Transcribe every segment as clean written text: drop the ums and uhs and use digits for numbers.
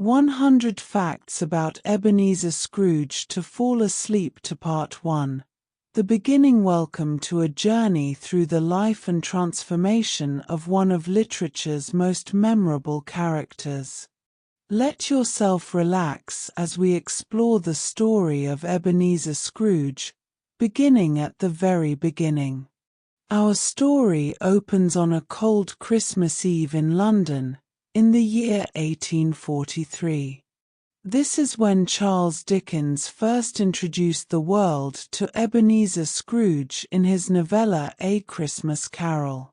100 Facts about Ebenezer Scrooge to Fall Asleep to Part 1. The beginning. Welcome to a journey through the life and transformation of one of literature's most memorable characters. Let yourself relax as we explore the story of Ebenezer Scrooge, beginning at the very beginning. Our story opens on a cold Christmas Eve in London, in the year 1843. This is when Charles Dickens first introduced the world to Ebenezer Scrooge in his novella A Christmas Carol.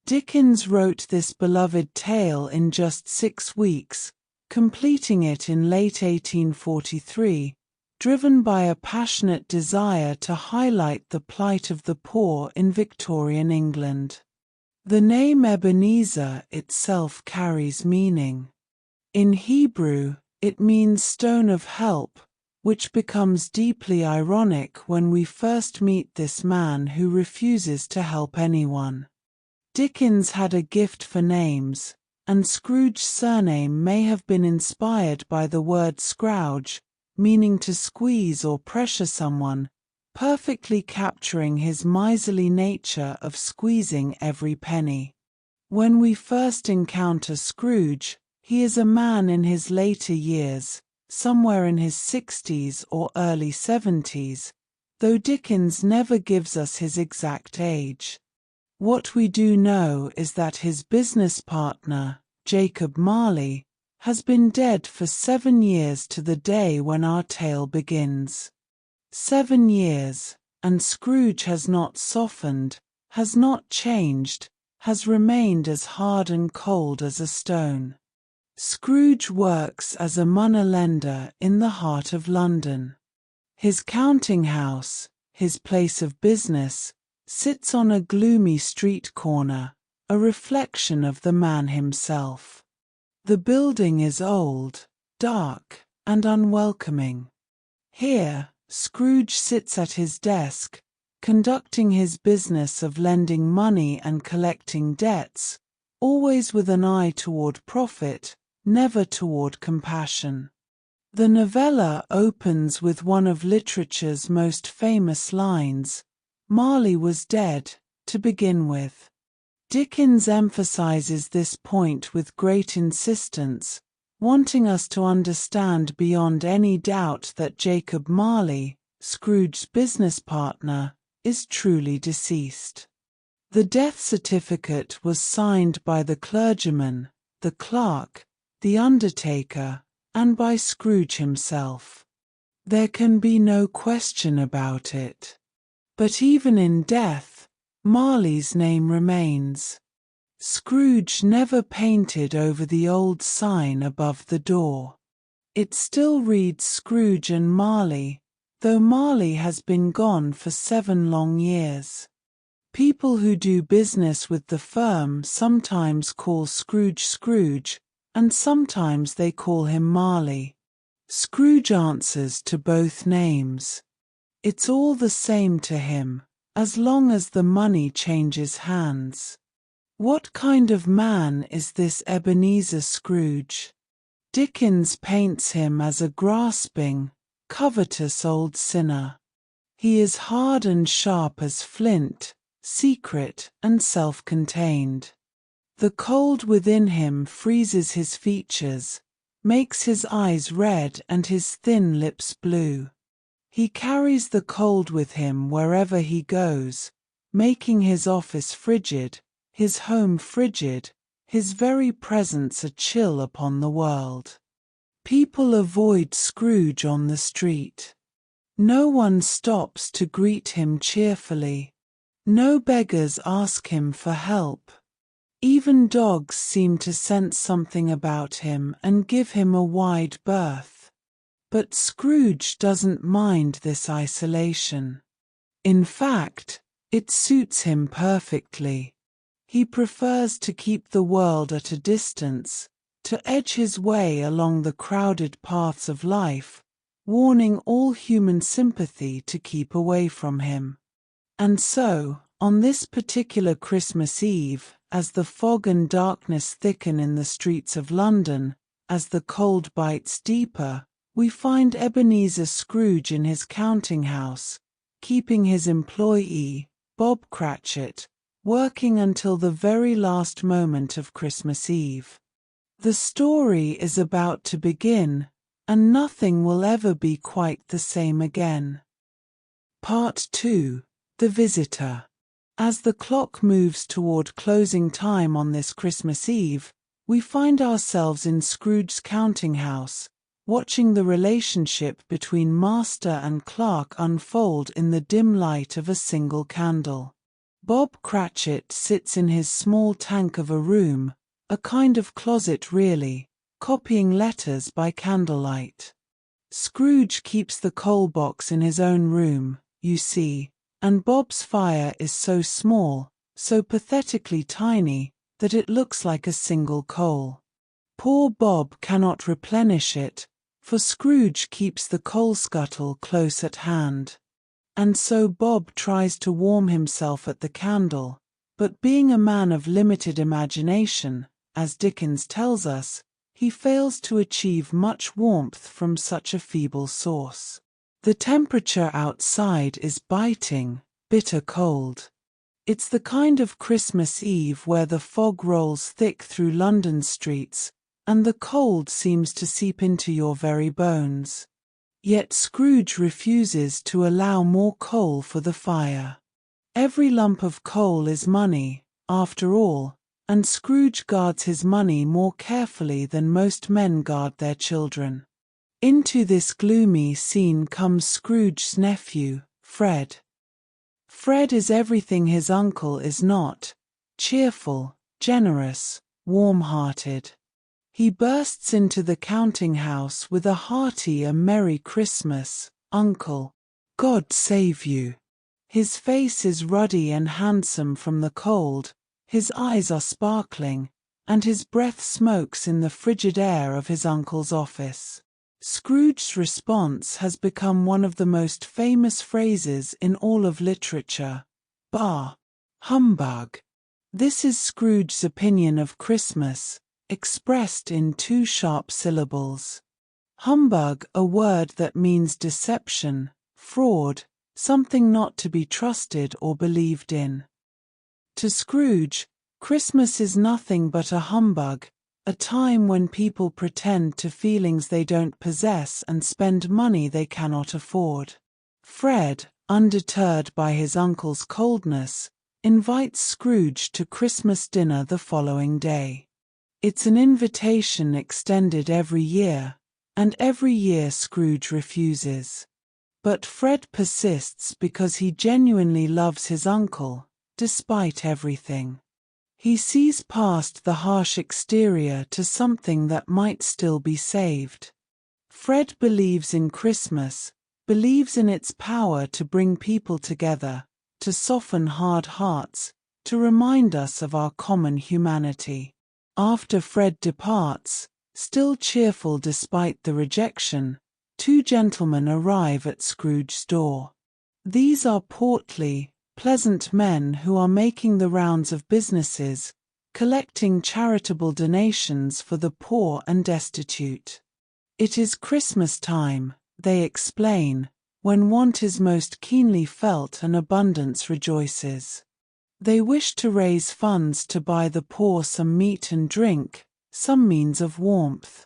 Dickens wrote this beloved tale in just 6 weeks, completing it in late 1843, driven by a passionate desire to highlight the plight of the poor in Victorian England. The name Ebenezer itself carries meaning. In Hebrew, it means stone of help, which becomes deeply ironic when we first meet this man who refuses to help anyone. Dickens had a gift for names, and Scrooge's surname may have been inspired by the word scrouge, meaning to squeeze or pressure someone, perfectly capturing his miserly nature of squeezing every penny. When we first encounter Scrooge, he is a man in his later years, somewhere in his 60s or early 70s, though Dickens never gives us his exact age. What we do know is that his business partner, Jacob Marley, has been dead for 7 years to the day when our tale begins. 7 years, and Scrooge has not softened, has not changed, has remained as hard and cold as a stone. Scrooge works as a moneylender in the heart of London. His counting house, his place of business, sits on a gloomy street corner, a reflection of the man himself. The building is old, dark, and unwelcoming. Here, Scrooge sits at his desk, conducting his business of lending money and collecting debts, always with an eye toward profit, never toward compassion. The novella opens with one of literature's most famous lines, "Marley was dead," to begin with. Dickens emphasizes this point with great insistence, wanting us to understand beyond any doubt that Jacob Marley, Scrooge's business partner, is truly deceased. The death certificate was signed by the clergyman, the clerk, the undertaker, and by Scrooge himself. There can be no question about it. But even in death, Marley's name remains. Scrooge never painted over the old sign above the door. It still reads Scrooge and Marley, though Marley has been gone for 7 long years. People who do business with the firm sometimes call Scrooge Scrooge, and sometimes they call him Marley. Scrooge answers to both names. It's all the same to him, as long as the money changes hands. What kind of man is this Ebenezer Scrooge? Dickens paints him as a grasping, covetous old sinner. He is hard and sharp as flint, secret and self-contained. The cold within him freezes his features, makes his eyes red and his thin lips blue. He carries the cold with him wherever he goes, making his office frigid, his home frigid, his very presence a chill upon the world. People avoid Scrooge on the street. No one stops to greet him cheerfully. No beggars ask him for help. Even dogs seem to sense something about him and give him a wide berth. But Scrooge doesn't mind this isolation. In fact, it suits him perfectly. He prefers to keep the world at a distance, to edge his way along the crowded paths of life, warning all human sympathy to keep away from him. And so, on this particular Christmas Eve, as the fog and darkness thicken in the streets of London, as the cold bites deeper, we find Ebenezer Scrooge in his counting house, keeping his employee, Bob Cratchit, working until the very last moment of Christmas Eve. The story is about to begin, and nothing will ever be quite the same again. Part 2. The Visitor. As the clock moves toward closing time on this Christmas Eve, we find ourselves in Scrooge's counting house, watching the relationship between master and clerk unfold in the dim light of a single candle. Bob Cratchit sits in his small tank of a room, a kind of closet really, copying letters by candlelight. Scrooge keeps the coal box in his own room, you see, and Bob's fire is so small, so pathetically tiny, that it looks like a single coal. Poor Bob cannot replenish it, for Scrooge keeps the coal scuttle close at hand. And so Bob tries to warm himself at the candle, but being a man of limited imagination, as Dickens tells us, he fails to achieve much warmth from such a feeble source. The temperature outside is biting, bitter cold. It's the kind of Christmas Eve where the fog rolls thick through London streets, and the cold seems to seep into your very bones. Yet Scrooge refuses to allow more coal for the fire. Every lump of coal is money, after all, and Scrooge guards his money more carefully than most men guard their children. Into this gloomy scene comes Scrooge's nephew, Fred. Fred is everything his uncle is not: cheerful, generous, warm-hearted. He bursts into the counting house with a hearty "A Merry Christmas, Uncle. God save you." His face is ruddy and handsome from the cold, his eyes are sparkling, and his breath smokes in the frigid air of his uncle's office. Scrooge's response has become one of the most famous phrases in all of literature. Bah! Humbug! This is Scrooge's opinion of Christmas, expressed in 2 sharp syllables. Humbug, a word that means deception, fraud, something not to be trusted or believed in. To Scrooge, Christmas is nothing but a humbug, a time when people pretend to feelings they don't possess and spend money they cannot afford. Fred, undeterred by his uncle's coldness, invites Scrooge to Christmas dinner the following day. It's an invitation extended every year, and every year Scrooge refuses. But Fred persists because he genuinely loves his uncle, despite everything. He sees past the harsh exterior to something that might still be saved. Fred believes in Christmas, believes in its power to bring people together, to soften hard hearts, to remind us of our common humanity. After Fred departs, still cheerful despite the rejection, 2 gentlemen arrive at Scrooge's door. These are portly, pleasant men who are making the rounds of businesses, collecting charitable donations for the poor and destitute. It is Christmas time, they explain, when want is most keenly felt and abundance rejoices. They wish to raise funds to buy the poor some meat and drink, some means of warmth.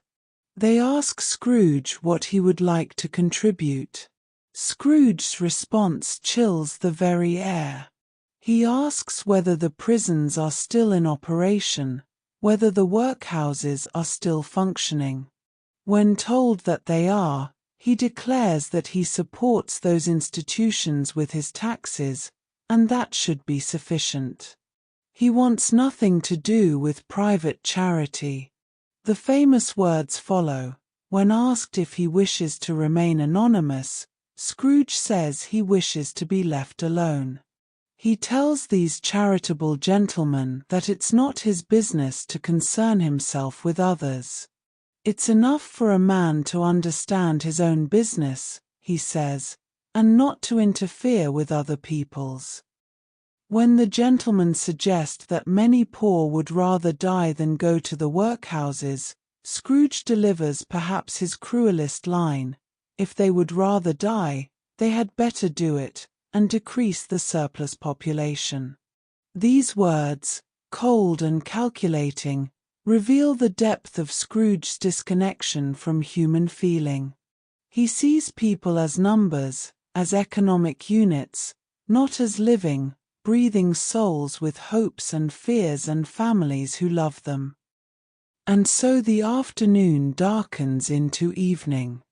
They ask Scrooge what he would like to contribute. Scrooge's response chills the very air. He asks whether the prisons are still in operation, whether the workhouses are still functioning. When told that they are, he declares that he supports those institutions with his taxes, and that should be sufficient. He wants nothing to do with private charity. The famous words follow. When asked if he wishes to remain anonymous, Scrooge says he wishes to be left alone. He tells these charitable gentlemen that it's not his business to concern himself with others. It's enough for a man to understand his own business, he says, and not to interfere with other people's. When the gentlemen suggest that many poor would rather die than go to the workhouses, Scrooge delivers perhaps his cruelest line: if they would rather die, they had better do it, and decrease the surplus population. These words, cold and calculating, reveal the depth of Scrooge's disconnection from human feeling. He sees people as numbers, as economic units, not as living, breathing souls with hopes and fears and families who love them. And so the afternoon darkens into evening.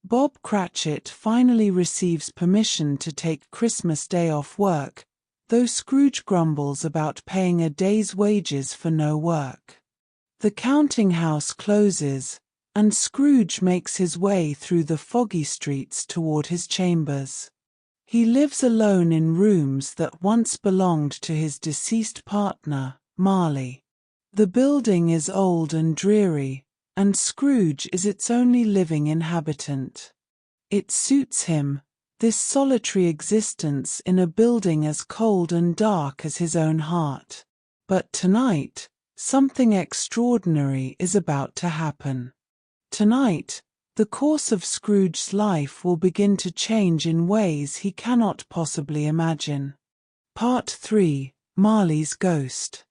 Bob Cratchit finally receives permission to take Christmas Day off work, though Scrooge grumbles about paying a day's wages for no work. The counting house closes, and Scrooge makes his way through the foggy streets toward his chambers. He lives alone in rooms that once belonged to his deceased partner, Marley. The building is old and dreary, and Scrooge is its only living inhabitant. It suits him, this solitary existence in a building as cold and dark as his own heart. But tonight, something extraordinary is about to happen. Tonight, the course of Scrooge's life will begin to change in ways he cannot possibly imagine. Part 3: Marley's Ghost.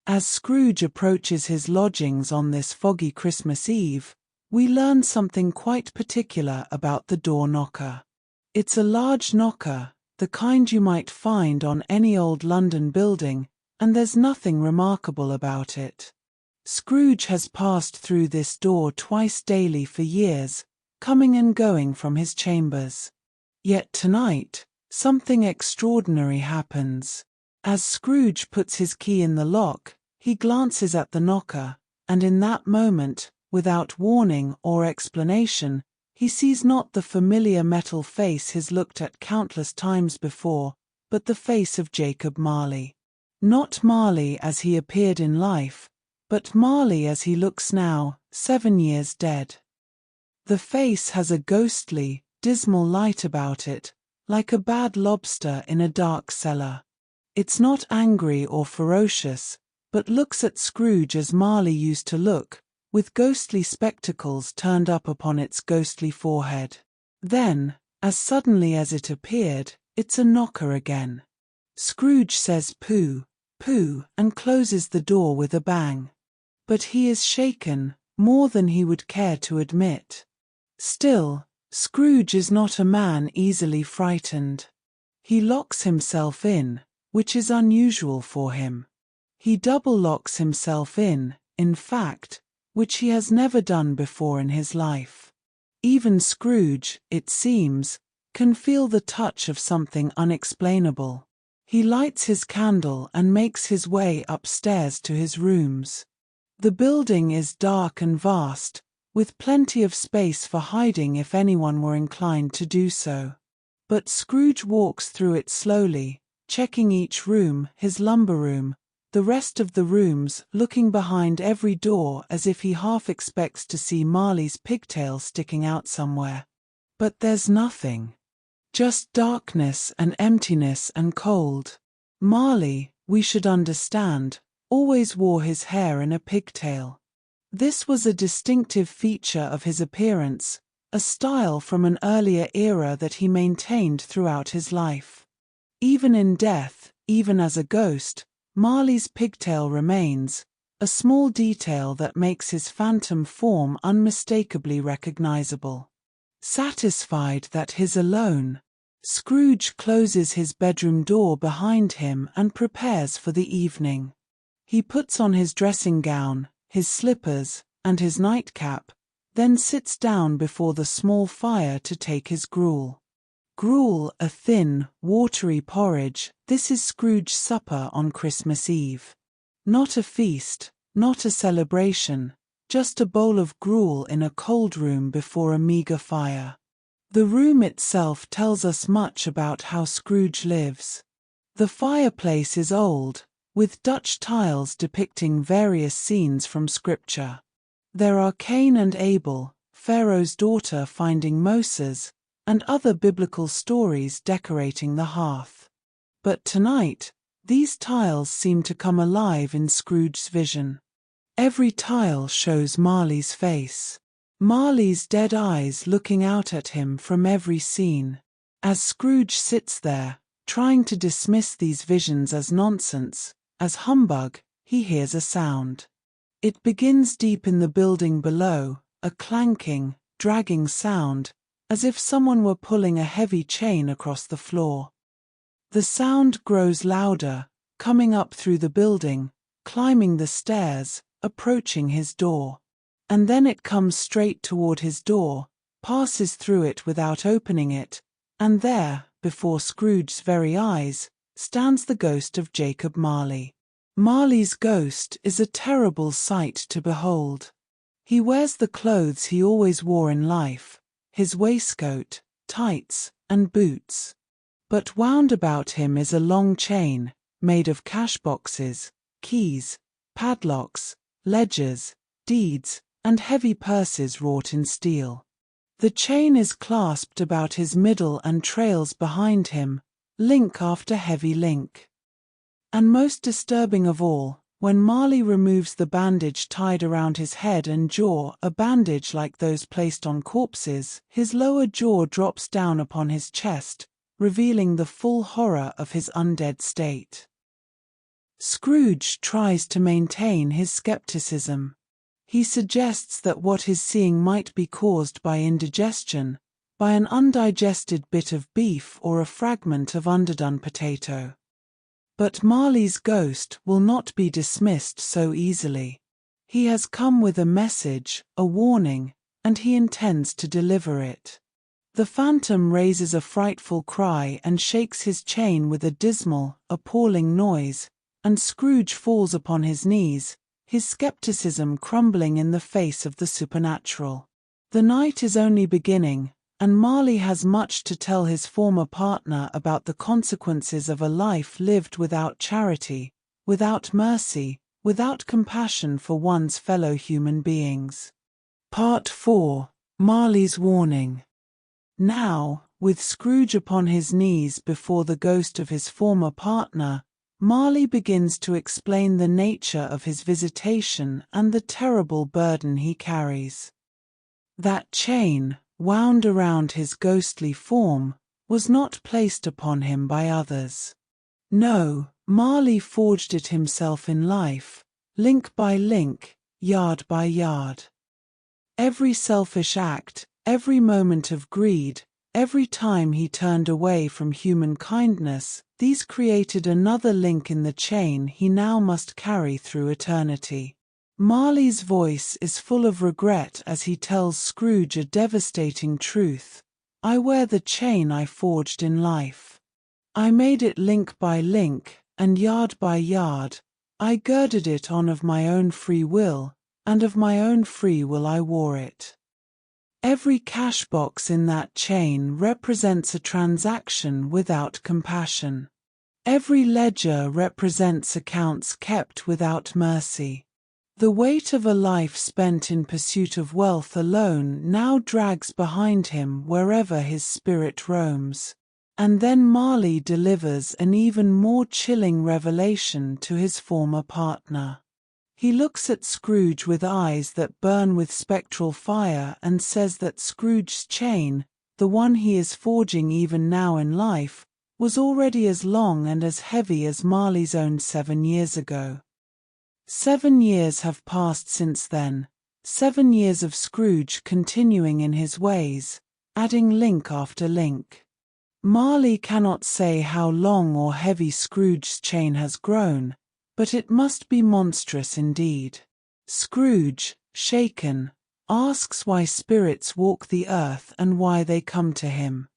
As Scrooge approaches his lodgings on this foggy Christmas Eve, we learn something quite particular about the door knocker. It's a large knocker, the kind you might find on any old London building, and there's nothing remarkable about it. Scrooge has passed through this door twice daily for years, coming and going from his chambers. Yet tonight, something extraordinary happens. As Scrooge puts his key in the lock, he glances at the knocker, and in that moment, without warning or explanation, he sees not the familiar metal face he's looked at countless times before, but the face of Jacob Marley. Not Marley as he appeared in life, but Marley as he looks now, 7 years dead. The face has a ghostly, dismal light about it, like a bad lobster in a dark cellar. It's not angry or ferocious, but looks at Scrooge as Marley used to look, with ghostly spectacles turned up upon its ghostly forehead. Then, as suddenly as it appeared, it's a knocker again. Scrooge says "Pooh, pooh," and closes the door with a bang. But he is shaken, more than he would care to admit. Still, Scrooge is not a man easily frightened. He locks himself in, which is unusual for him. He double locks himself in fact, which he has never done before in his life. Even Scrooge, it seems, can feel the touch of something unexplainable. He lights his candle and makes his way upstairs to his rooms. The building is dark and vast, with plenty of space for hiding if anyone were inclined to do so. But Scrooge walks through it slowly, checking each room, his lumber room, the rest of the rooms, looking behind every door as if he half expects to see Marley's pigtail sticking out somewhere. But there's nothing. Just darkness and emptiness and cold. Marley, we should understand, always wore his hair in a pigtail. This was a distinctive feature of his appearance, a style from an earlier era that he maintained throughout his life. Even in death, even as a ghost, Marley's pigtail remains, a small detail that makes his phantom form unmistakably recognizable. Satisfied that he's alone, Scrooge closes his bedroom door behind him and prepares for the evening. He puts on his dressing gown, his slippers, and his nightcap, then sits down before the small fire to take his gruel. Gruel, a thin, watery porridge, this is Scrooge's supper on Christmas Eve. Not a feast, not a celebration, just a bowl of gruel in a cold room before a meagre fire. The room itself tells us much about how Scrooge lives. The fireplace is old, with Dutch tiles depicting various scenes from Scripture. There are Cain and Abel, Pharaoh's daughter finding Moses, and other biblical stories decorating the hearth. But tonight, these tiles seem to come alive in Scrooge's vision. Every tile shows Marley's face. Marley's dead eyes looking out at him from every scene. As Scrooge sits there, trying to dismiss these visions as nonsense, as humbug, he hears a sound. It begins deep in the building below, a clanking, dragging sound, as if someone were pulling a heavy chain across the floor. The sound grows louder, coming up through the building, climbing the stairs, approaching his door. And then it comes straight toward his door, passes through it without opening it, and there, before Scrooge's very eyes, stands the ghost of Jacob Marley. Marley's ghost is a terrible sight to behold. He wears the clothes he always wore in life, his waistcoat, tights, and boots. But wound about him is a long chain, made of cash boxes, keys, padlocks, ledgers, deeds, and heavy purses wrought in steel. The chain is clasped about his middle and trails behind him, link after heavy link. And most disturbing of all, when Marley removes the bandage tied around his head and jaw, a bandage like those placed on corpses, his lower jaw drops down upon his chest, revealing the full horror of his undead state. Scrooge tries to maintain his skepticism. He suggests that what he's seeing might be caused by indigestion, by an undigested bit of beef or a fragment of underdone potato. But Marley's ghost will not be dismissed so easily. He has come with a message, a warning, and he intends to deliver it. The phantom raises a frightful cry and shakes his chain with a dismal, appalling noise, and Scrooge falls upon his knees, his skepticism crumbling in the face of the supernatural. The night is only beginning, and Marley has much to tell his former partner about the consequences of a life lived without charity, without mercy, without compassion for one's fellow human beings. Part 4. Marley's Warning. Now, with Scrooge upon his knees before the ghost of his former partner, Marley begins to explain the nature of his visitation and the terrible burden he carries. That chain, wound around his ghostly form, was not placed upon him by others. No, Marley forged it himself in life, link by link, yard by yard. Every selfish act, every moment of greed, every time he turned away from human kindness, these created another link in the chain he now must carry through eternity. Marley's voice is full of regret as he tells Scrooge a devastating truth. I wear the chain I forged in life. I made it link by link, and yard by yard. I girded it on of my own free will, and of my own free will I wore it. Every cash box in that chain represents a transaction without compassion. Every ledger represents accounts kept without mercy. The weight of a life spent in pursuit of wealth alone now drags behind him wherever his spirit roams. And then Marley delivers an even more chilling revelation to his former partner. He looks at Scrooge with eyes that burn with spectral fire and says that Scrooge's chain, the one he is forging even now in life, was already as long and as heavy as Marley's own 7 years ago. 7 years have passed since then, 7 years of Scrooge continuing in his ways, adding link after link. Marley cannot say how long or heavy Scrooge's chain has grown, but it must be monstrous indeed. Scrooge, shaken, asks why spirits walk the earth and why they come to him.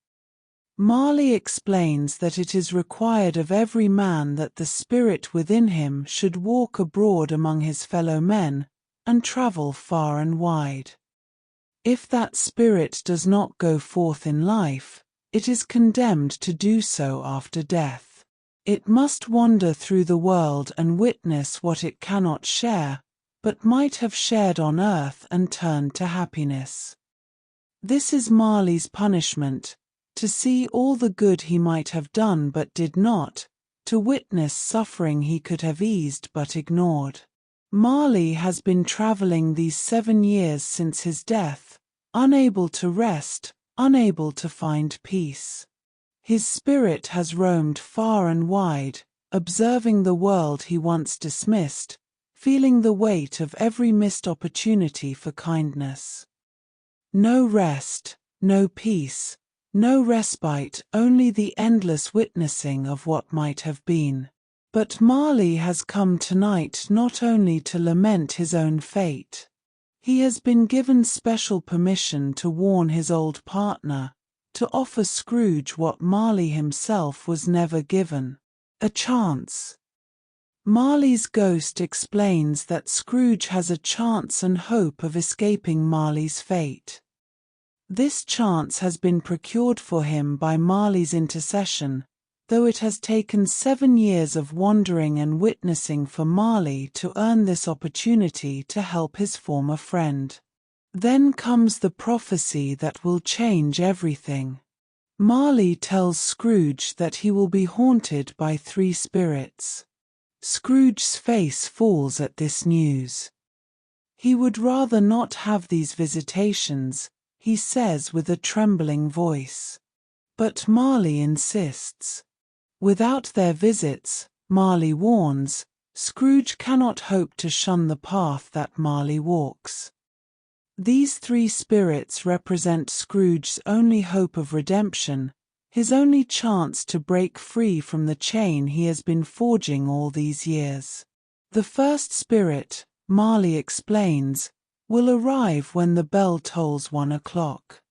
Marley explains that it is required of every man that the spirit within him should walk abroad among his fellow men, and travel far and wide. If that spirit does not go forth in life, it is condemned to do so after death. It must wander through the world and witness what it cannot share, but might have shared on earth and turned to happiness. This is Marley's punishment, to see all the good he might have done but did not, to witness suffering he could have eased but ignored. Marley has been traveling these 7 years since his death, unable to rest, unable to find peace. His spirit has roamed far and wide, observing the world he once dismissed, feeling the weight of every missed opportunity for kindness. No rest, no peace, no respite, only the endless witnessing of what might have been. But Marley has come tonight not only to lament his own fate. He has been given special permission to warn his old partner, to offer Scrooge what Marley himself was never given: a chance. Marley's ghost explains that Scrooge has a chance and hope of escaping Marley's fate. This chance has been procured for him by Marley's intercession, though it has taken 7 years of wandering and witnessing for Marley to earn this opportunity to help his former friend. Then comes the prophecy that will change everything. Marley tells Scrooge that he will be haunted by 3 spirits. Scrooge's face falls at this news. He would rather not have these visitations, he says with a trembling voice. But Marley insists. Without their visits, Marley warns, Scrooge cannot hope to shun the path that Marley walks. These 3 spirits represent Scrooge's only hope of redemption, his only chance to break free from the chain he has been forging all these years. The first spirit, Marley explains, will arrive when the bell tolls 1 o'clock.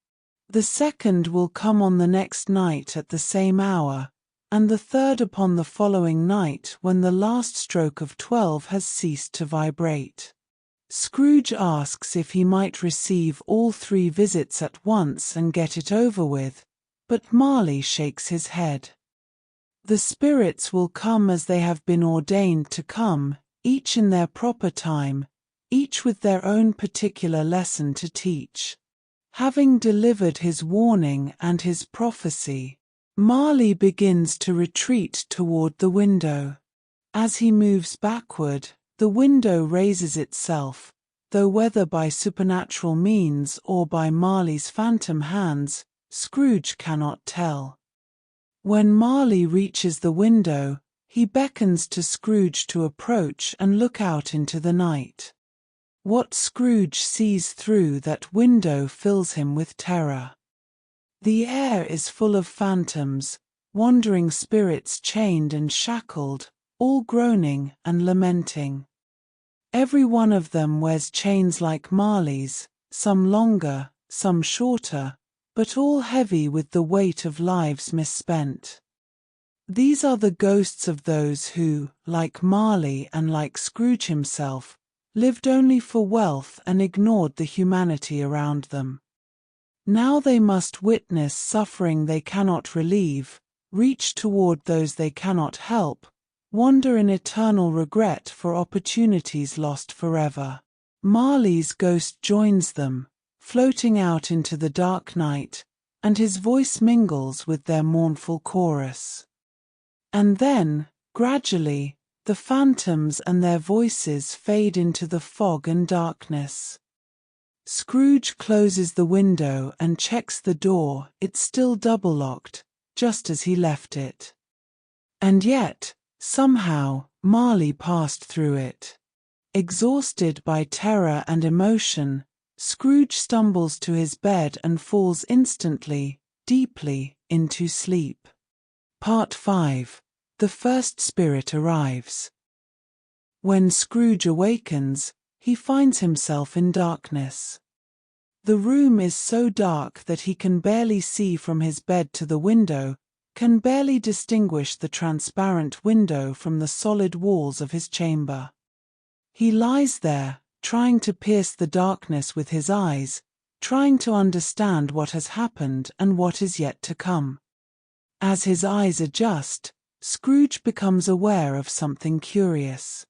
The second will come on the next night at the same hour, and the third upon the following night when the last stroke of 12 has ceased to vibrate. Scrooge asks if he might receive all 3 visits at once and get it over with, but Marley shakes his head. The spirits will come as they have been ordained to come, each in their proper time, each with their own particular lesson to teach. Having delivered his warning and his prophecy, Marley begins to retreat toward the window. As he moves backward, the window raises itself, though whether by supernatural means or by Marley's phantom hands, Scrooge cannot tell. When Marley reaches the window, he beckons to Scrooge to approach and look out into the night. What Scrooge sees through that window fills him with terror. The air is full of phantoms, wandering spirits chained and shackled, all groaning and lamenting. Every one of them wears chains like Marley's, some longer, some shorter, but all heavy with the weight of lives misspent. These are the ghosts of those who, like Marley and like Scrooge himself, lived only for wealth and ignored the humanity around them. Now they must witness suffering they cannot relieve, reach toward those they cannot help, wander in eternal regret for opportunities lost forever. Marley's ghost joins them, floating out into the dark night, and his voice mingles with their mournful chorus. And then, gradually, the phantoms and their voices fade into the fog and darkness. Scrooge closes the window and checks the door. It's still double-locked, just as he left it. And yet, somehow, Marley passed through it. Exhausted by terror and emotion, Scrooge stumbles to his bed and falls instantly, deeply, into sleep. Part 5. The first spirit arrives. When Scrooge awakens, he finds himself in darkness. The room is so dark that he can barely see from his bed to the window, can barely distinguish the transparent window from the solid walls of his chamber. He lies there, trying to pierce the darkness with his eyes, trying to understand what has happened and what is yet to come. As his eyes adjust, Scrooge becomes aware of something curious.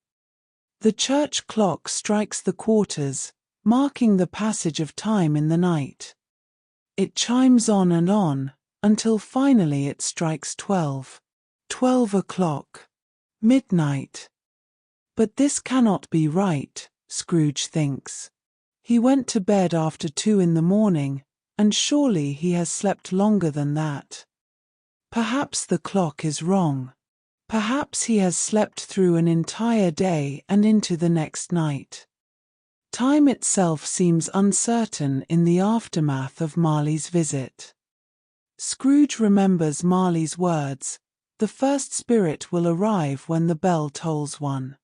The church clock strikes the quarters, marking the passage of time in the night. It chimes on and on, until finally it strikes 12. 12 o'clock. Midnight. But this cannot be right, Scrooge thinks. He went to bed after 2 in the morning, and surely he has slept longer than that. Perhaps the clock is wrong. Perhaps he has slept through an entire day and into the next night. Time itself seems uncertain in the aftermath of Marley's visit. Scrooge remembers Marley's words, "The first spirit will arrive when the bell tolls 1."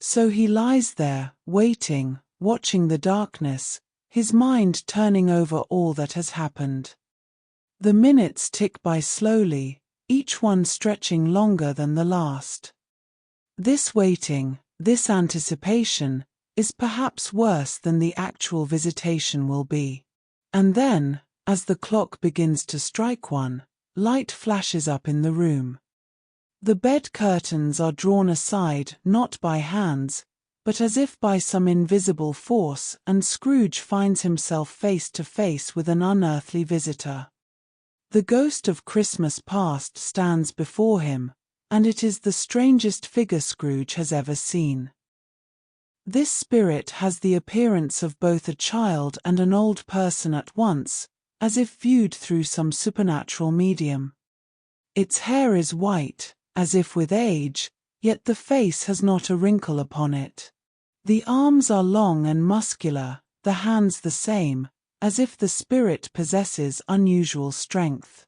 So he lies there, waiting, watching the darkness, his mind turning over all that has happened. The minutes tick by slowly, each one stretching longer than the last. This waiting, this anticipation, is perhaps worse than the actual visitation will be. And then, as the clock begins to strike 1, light flashes up in the room. The bed curtains are drawn aside not by hands, but as if by some invisible force, and Scrooge finds himself face to face with an unearthly visitor. The ghost of Christmas past stands before him, and it is the strangest figure Scrooge has ever seen. This spirit has the appearance of both a child and an old person at once, as if viewed through some supernatural medium. Its hair is white, as if with age, yet the face has not a wrinkle upon it. The arms are long and muscular, the hands the same, as if the spirit possesses unusual strength.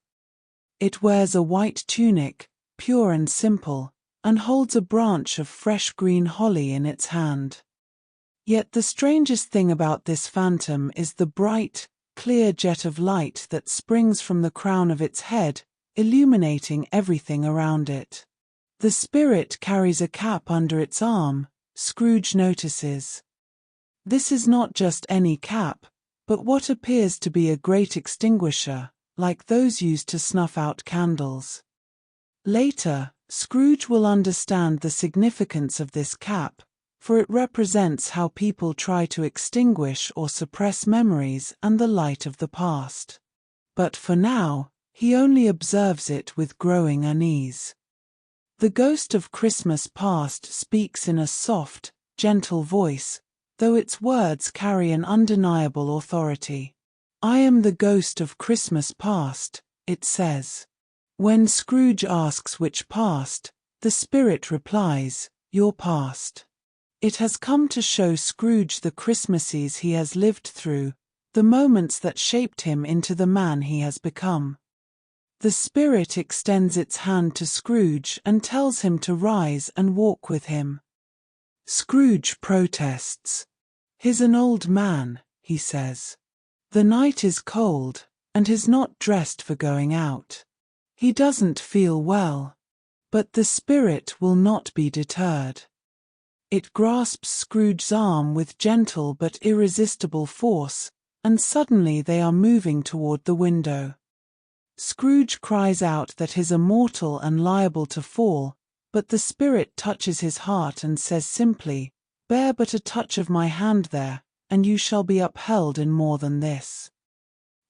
It wears a white tunic, pure and simple, and holds a branch of fresh green holly in its hand. Yet the strangest thing about this phantom is the bright, clear jet of light that springs from the crown of its head, illuminating everything around it. The spirit carries a cap under its arm, Scrooge notices. This is not just any cap, but what appears to be a great extinguisher, like those used to snuff out candles. Later, Scrooge will understand the significance of this cap, for it represents how people try to extinguish or suppress memories and the light of the past. But for now, he only observes it with growing unease. The ghost of Christmas past speaks in a soft, gentle voice, though its words carry an undeniable authority. "I am the ghost of Christmas past," it says. When Scrooge asks which past, the spirit replies, "Your past." It has come to show Scrooge the Christmases he has lived through, the moments that shaped him into the man he has become. The spirit extends its hand to Scrooge and tells him to rise and walk with him. Scrooge protests. "He's an old man," he says. "The night is cold, and he's not dressed for going out. He doesn't feel well." But the spirit will not be deterred. It grasps Scrooge's arm with gentle but irresistible force, and suddenly they are moving toward the window. Scrooge cries out that he is mortal and liable to fall, but the spirit touches his heart and says simply, "Bear but a touch of my hand there, and you shall be upheld in more than this."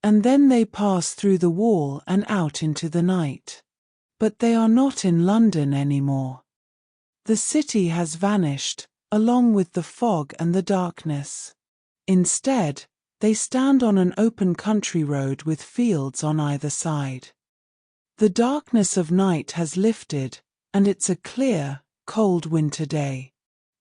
And then they pass through the wall and out into the night. But they are not in London anymore. The city has vanished, along with the fog and the darkness. Instead, they stand on an open country road with fields on either side. The darkness of night has lifted, and it's a clear, cold winter day.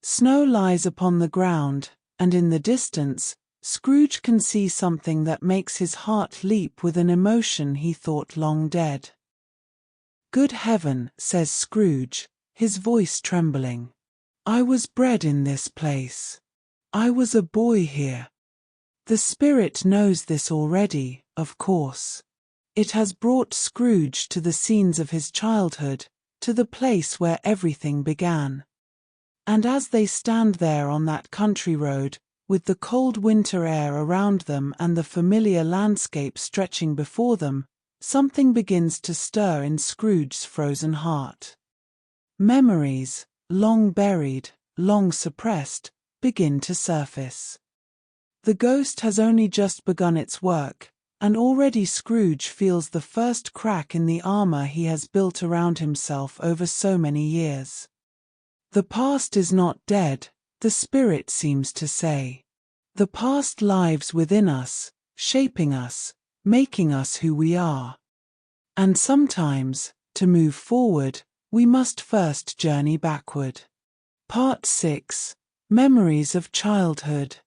Snow lies upon the ground, and in the distance, Scrooge can see something that makes his heart leap with an emotion he thought long dead. "Good heaven," says Scrooge, his voice trembling. "I was bred in this place. I was a boy here." The spirit knows this already, of course. It has brought Scrooge to the scenes of his childhood, to the place where everything began. And as they stand there on that country road, with the cold winter air around them and the familiar landscape stretching before them, something begins to stir in Scrooge's frozen heart. Memories, long buried, long suppressed, begin to surface. The ghost has only just begun its work, and already Scrooge feels the first crack in the armor he has built around himself over so many years. The past is not dead, the spirit seems to say. The past lives within us, shaping us, making us who we are. And sometimes, to move forward, we must first journey backward. Part 6. Memories of Childhood.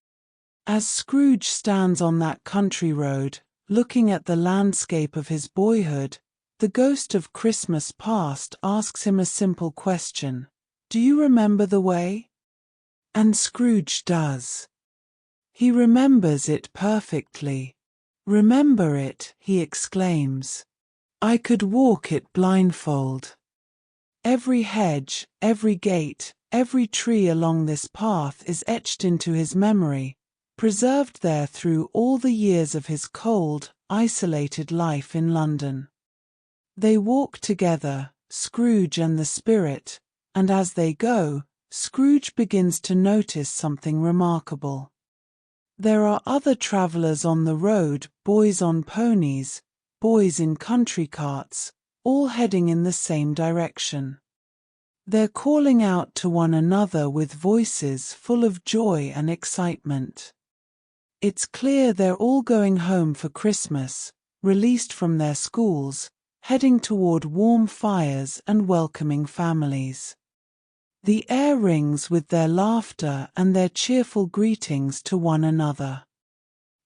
As Scrooge stands on that country road, looking at the landscape of his boyhood, the ghost of Christmas past asks him a simple question. Do you remember the way? And Scrooge does. He remembers it perfectly. Remember it, he exclaims. I could walk it blindfold. Every hedge, every gate, every tree along this path is etched into his memory, preserved there through all the years of his cold, isolated life in London. They walk together, Scrooge and the spirit, and as they go, Scrooge begins to notice something remarkable. There are other travelers on the road, boys on ponies, boys in country carts, all heading in the same direction. They're calling out to one another with voices full of joy and excitement. It's clear they're all going home for Christmas, released from their schools, heading toward warm fires and welcoming families. The air rings with their laughter and their cheerful greetings to one another.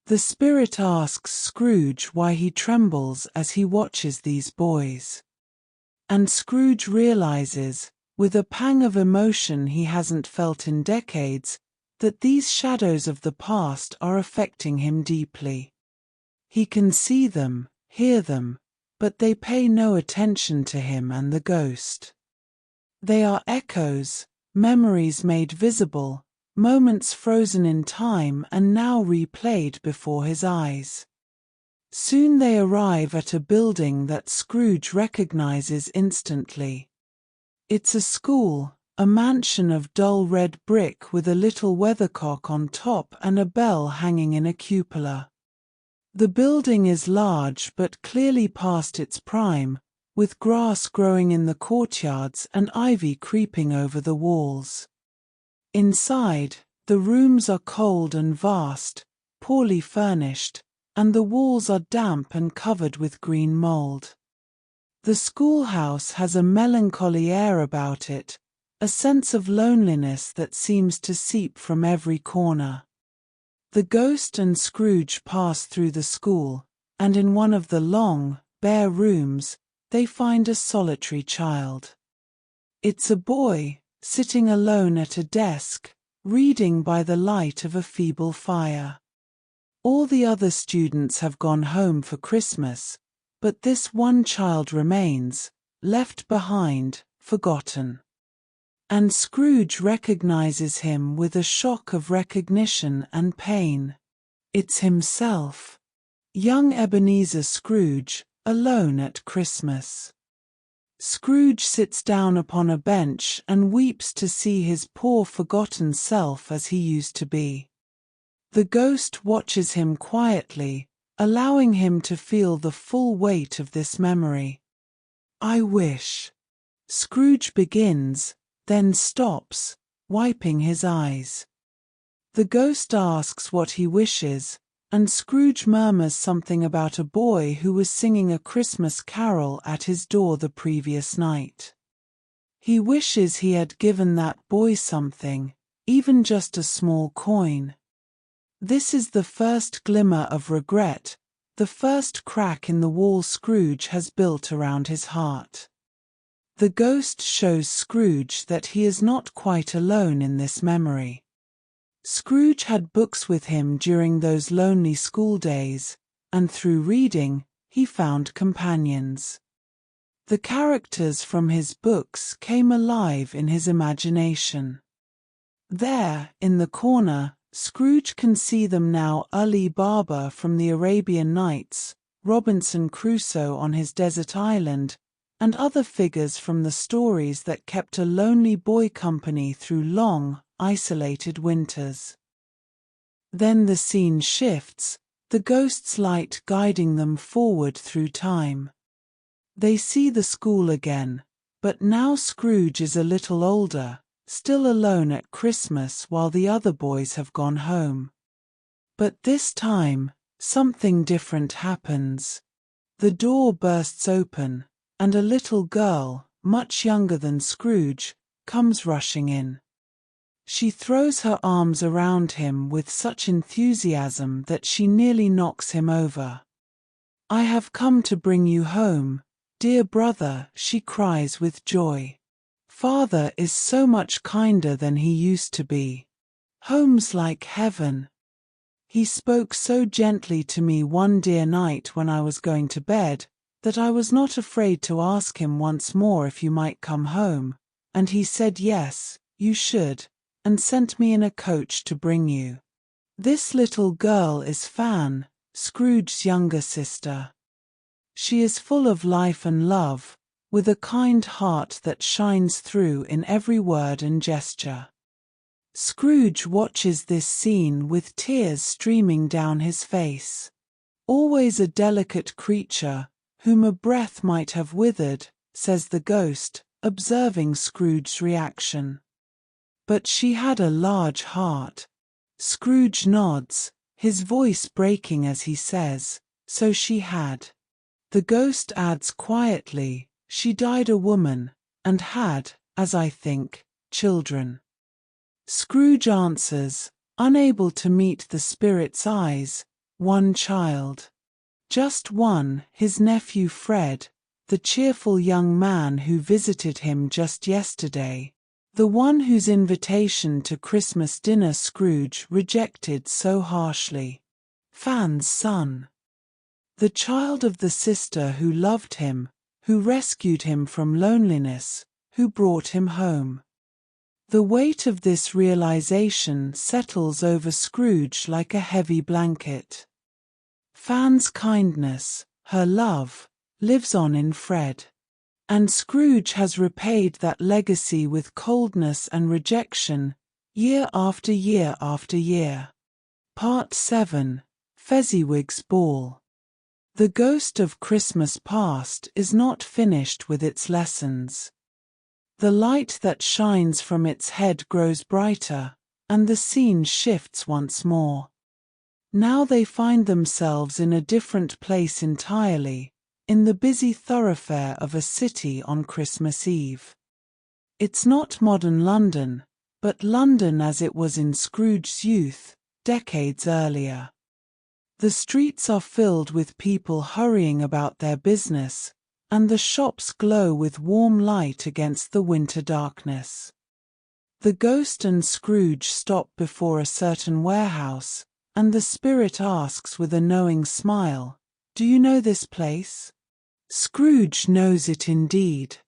The spirit asks Scrooge why he trembles as he watches these boys. And Scrooge realizes, with a pang of emotion he hasn't felt in decades, that these shadows of the past are affecting him deeply. He can see them, hear them, but they pay no attention to him and the ghost. They are echoes, memories made visible, moments frozen in time and now replayed before his eyes. Soon they arrive at a building that Scrooge recognizes instantly. It's a school, a mansion of dull red brick with a little weathercock on top and a bell hanging in a cupola. The building is large but clearly past its prime, with grass growing in the courtyards and ivy creeping over the walls. Inside, the rooms are cold and vast, poorly furnished, and the walls are damp and covered with green mold. The schoolhouse has a melancholy air about it, a sense of loneliness that seems to seep from every corner. The ghost and Scrooge pass through the school, and in one of the long, bare rooms, they find a solitary child. It's a boy, sitting alone at a desk, reading by the light of a feeble fire. All the other students have gone home for Christmas, but this one child remains, left behind, forgotten. And Scrooge recognizes him with a shock of recognition and pain. It's himself. Young Ebineezer Scrooge, alone at Christmas. Scrooge sits down upon a bench and weeps to see his poor forgotten self as he used to be. The ghost watches him quietly, allowing him to feel the full weight of this memory. I wish. Scrooge begins, then stops, wiping his eyes. The ghost asks what he wishes, and Scrooge murmurs something about a boy who was singing a Christmas carol at his door the previous night. He wishes he had given that boy something, even just a small coin. This is the first glimmer of regret, the first crack in the wall Scrooge has built around his heart. The ghost shows Scrooge that he is not quite alone in this memory. Scrooge had books with him during those lonely school days, and through reading, he found companions. The characters from his books came alive in his imagination. There, in the corner, Scrooge can see them now: Ali Baba from the Arabian Nights, Robinson Crusoe on his desert island, and other figures from the stories that kept a lonely boy company through long, isolated winters. Then the scene shifts, the ghost's light guiding them forward through time. They see the school again, but now Scrooge is a little older, still alone at Christmas while the other boys have gone home. But this time, something different happens. The door bursts open, and a little girl, much younger than Scrooge, comes rushing in. She throws her arms around him with such enthusiasm that she nearly knocks him over. "I have come to bring you home, dear brother," she cries with joy. "Father is so much kinder than he used to be. Home's like heaven. He spoke so gently to me one dear night when I was going to bed, that I was not afraid to ask him once more if you might come home, and he said yes, you should, and sent me in a coach to bring you." This little girl is Fan, Scrooge's younger sister. She is full of life and love, with a kind heart that shines through in every word and gesture. Scrooge watches this scene with tears streaming down his face. "Always a delicate creature, whom a breath might have withered," says the ghost, observing Scrooge's reaction. "But she had a large heart." Scrooge nods, his voice breaking as he says, "So she had." The ghost adds quietly, "She died a woman, and had, as I think, children." Scrooge answers, unable to meet the spirit's eyes, "One child. Just one, his nephew Fred, the cheerful young man who visited him just yesterday, the one whose invitation to Christmas dinner Scrooge rejected so harshly. Fan's son. The child of the sister who loved him, who rescued him from loneliness, who brought him home." The weight of this realization settles over Scrooge like a heavy blanket. Fan's kindness, her love, lives on in Fred. And Scrooge has repaid that legacy with coldness and rejection, year after year after year. Part 7. Fezziwig's Ball. The ghost of Christmas past is not finished with its lessons. The light that shines from its head grows brighter, and the scene shifts once more. Now they find themselves in a different place entirely, in the busy thoroughfare of a city on Christmas Eve. It's not modern London, but London as it was in Scrooge's youth, decades earlier. The streets are filled with people hurrying about their business, and the shops glow with warm light against the winter darkness. The ghost and Scrooge stop before a certain warehouse, and the spirit asks with a knowing smile, "Do you know this place?" Scrooge knows it indeed.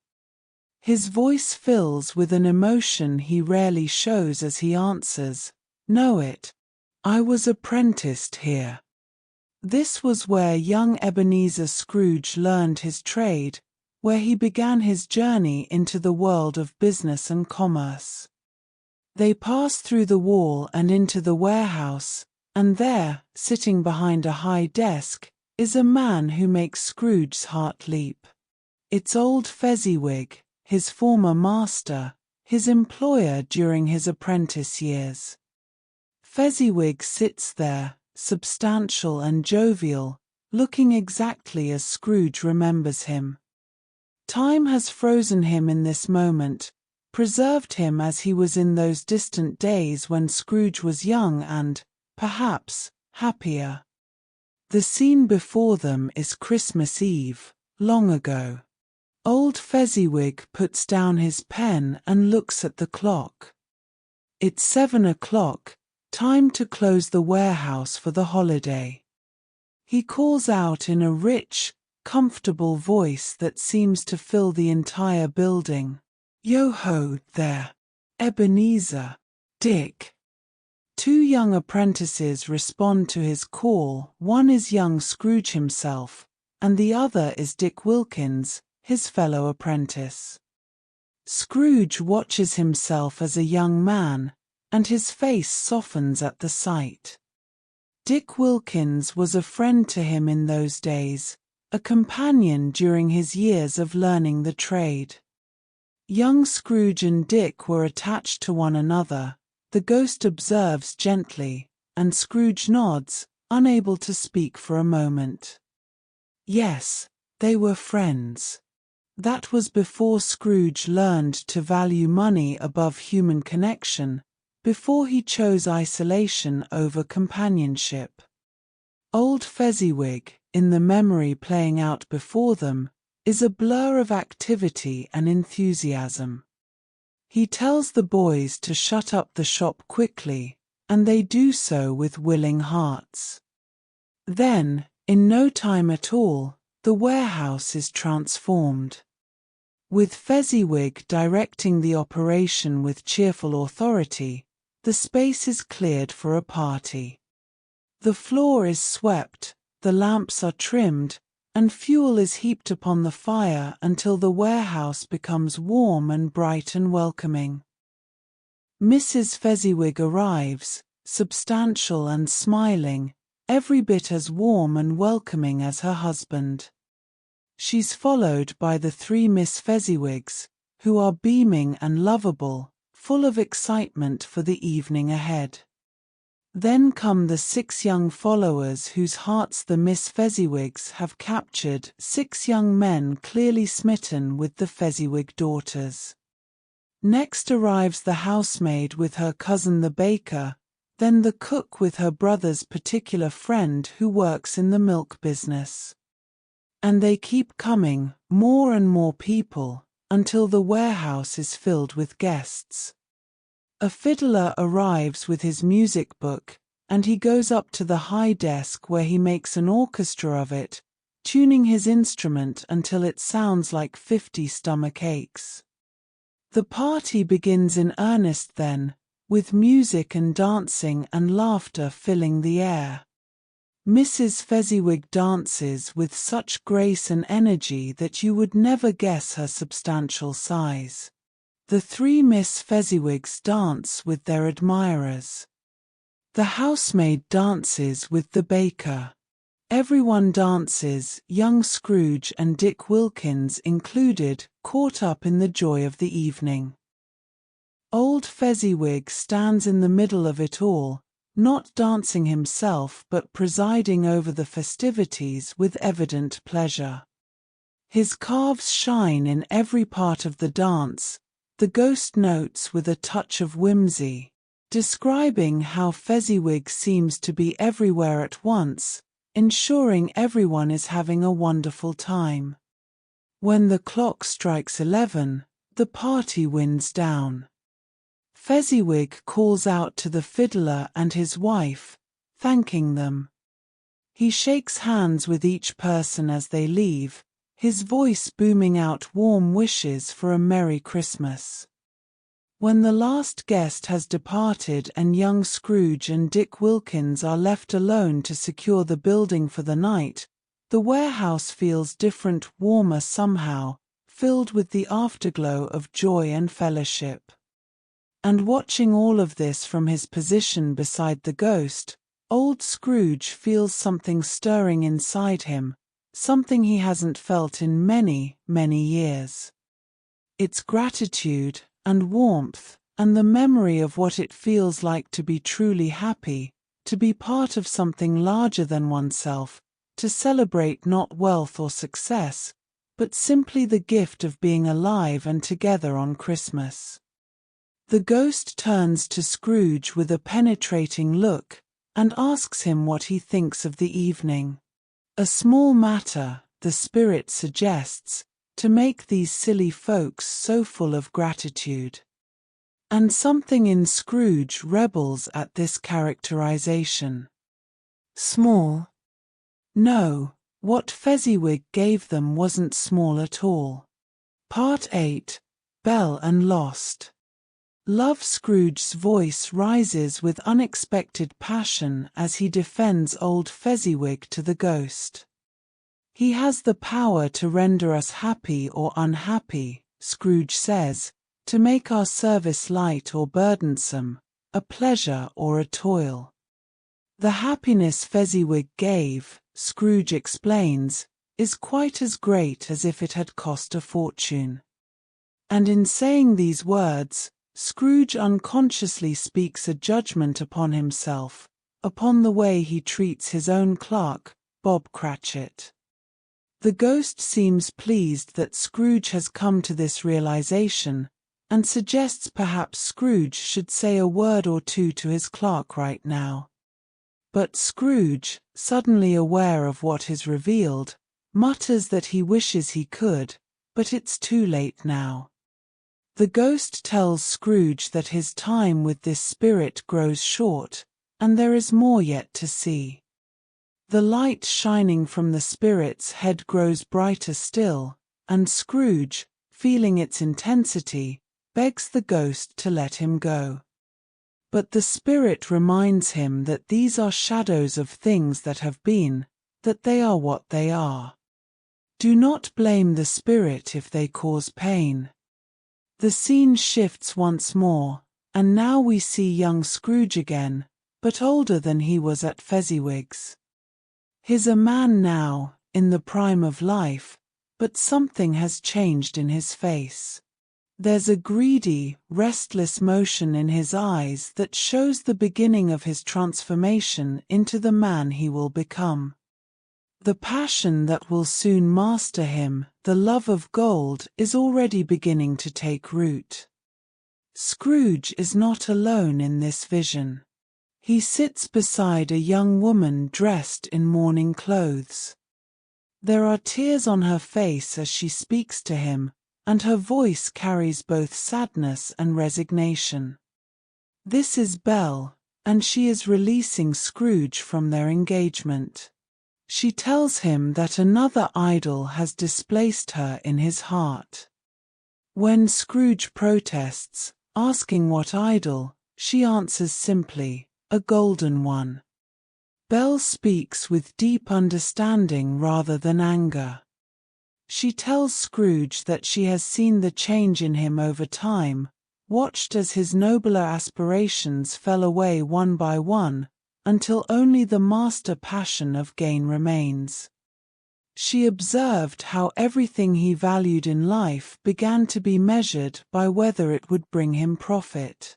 His voice fills with an emotion he rarely shows as he answers, "Know it. I was apprenticed here." This was where young Ebineezer Scrooge learned his trade, where he began his journey into the world of business and commerce. They pass through the wall and into the warehouse, and there, sitting behind a high desk, is a man who makes Scrooge's heart leap. It's old Fezziwig, his former master, his employer during his apprentice years. Fezziwig sits there, substantial and jovial, looking exactly as Scrooge remembers him. Time has frozen him in this moment, preserved him as he was in those distant days when Scrooge was young and, perhaps, happier. The scene before them is Christmas Eve, long ago. Old Fezziwig puts down his pen and looks at the clock. It's 7 o'clock, time to close the warehouse for the holiday. He calls out in a rich, comfortable voice that seems to fill the entire building, "Yo-ho, there, Ebenezer, Dick." Two young apprentices respond to his call. One is young Scrooge himself, and the other is Dick Wilkins, his fellow apprentice. Scrooge watches himself as a young man, and his face softens at the sight. Dick Wilkins was a friend to him in those days, a companion during his years of learning the trade. Young Scrooge and Dick were attached to one another, the ghost observes gently, and Scrooge nods, unable to speak for a moment. Yes, they were friends. That was before Scrooge learned to value money above human connection, before he chose isolation over companionship. Old Fezziwig, in the memory playing out before them, is a blur of activity and enthusiasm. He tells the boys to shut up the shop quickly, and they do so with willing hearts. Then, in no time at all, the warehouse is transformed. With Fezziwig directing the operation with cheerful authority, the space is cleared for a party. The floor is swept, the lamps are trimmed, and fuel is heaped upon the fire until the warehouse becomes warm and bright and welcoming. Mrs. Fezziwig arrives, substantial and smiling, every bit as warm and welcoming as her husband. She's followed by the 3 Miss Fezziwigs, who are beaming and lovable, full of excitement for the evening ahead. Then come the 6 young followers whose hearts the Miss Fezziwigs have captured, 6 young men clearly smitten with the Fezziwig daughters. Next arrives the housemaid with her cousin the baker, then the cook with her brother's particular friend who works in the milk business. And they keep coming, more and more people, until the warehouse is filled with guests. A fiddler arrives with his music book, and he goes up to the high desk where he makes an orchestra of it, tuning his instrument until it sounds like 50 stomach aches. The party begins in earnest then, with music and dancing and laughter filling the air. Mrs. Fezziwig dances with such grace and energy that you would never guess her substantial size. The 3 Miss Fezziwigs dance with their admirers. The housemaid dances with the baker. Everyone dances, young Scrooge and Dick Wilkins included, caught up in the joy of the evening. Old Fezziwig stands in the middle of it all, not dancing himself but presiding over the festivities with evident pleasure. His calves shine in every part of the dance, the ghost notes with a touch of whimsy, describing how Fezziwig seems to be everywhere at once, ensuring everyone is having a wonderful time. When the clock strikes 11, the party winds down. Fezziwig calls out to the fiddler and his wife, thanking them. He shakes hands with each person as they leave, his voice booming out warm wishes for a Merry Christmas. When the last guest has departed and young Scrooge and Dick Wilkins are left alone to secure the building for the night, the warehouse feels different, warmer somehow, filled with the afterglow of joy and fellowship. And watching all of this from his position beside the ghost, old Scrooge feels something stirring inside him, something he hasn't felt in many, many years. It's gratitude and warmth, and the memory of what it feels like to be truly happy, to be part of something larger than oneself, to celebrate not wealth or success, but simply the gift of being alive and together on Christmas. The ghost turns to Scrooge with a penetrating look, and asks him what he thinks of the evening. A small matter, the spirit suggests, to make these silly folks so full of gratitude. And something in Scrooge rebels at this characterization. Small? No, what Fezziwig gave them wasn't small at all. Part 8, Belle and Lost. Love. Scrooge's voice rises with unexpected passion as he defends old Fezziwig to the ghost. He has the power to render us happy or unhappy, Scrooge says, to make our service light or burdensome, a pleasure or a toil. The happiness Fezziwig gave, Scrooge explains, is quite as great as if it had cost a fortune. And in saying these words, Scrooge unconsciously speaks a judgment upon himself, upon the way he treats his own clerk, Bob Cratchit. The ghost seems pleased that Scrooge has come to this realization, and suggests perhaps Scrooge should say a word or two to his clerk right now. But Scrooge, suddenly aware of what is revealed, mutters that he wishes he could, but it's too late now. The ghost tells Scrooge that his time with this spirit grows short, and there is more yet to see. The light shining from the spirit's head grows brighter still, and Scrooge, feeling its intensity, begs the ghost to let him go. But the spirit reminds him that these are shadows of things that have been, that they are what they are. Do not blame the spirit if they cause pain. The scene shifts once more, and now we see young Scrooge again, but older than he was at Fezziwig's. He's a man now, in the prime of life, but something has changed in his face. There's a greedy, restless motion in his eyes that shows the beginning of his transformation into the man he will become. The passion that will soon master him, the love of gold, is already beginning to take root. Scrooge is not alone in this vision. He sits beside a young woman dressed in mourning clothes. There are tears on her face as she speaks to him, and her voice carries both sadness and resignation. This is Belle, and she is releasing Scrooge from their engagement. She tells him that another idol has displaced her in his heart. When Scrooge protests, asking what idol, she answers simply, "A golden one." Belle speaks with deep understanding rather than anger. She tells Scrooge that she has seen the change in him over time, watched as his nobler aspirations fell away one by one, until only the master passion of gain remains. She observed how everything he valued in life began to be measured by whether it would bring him profit.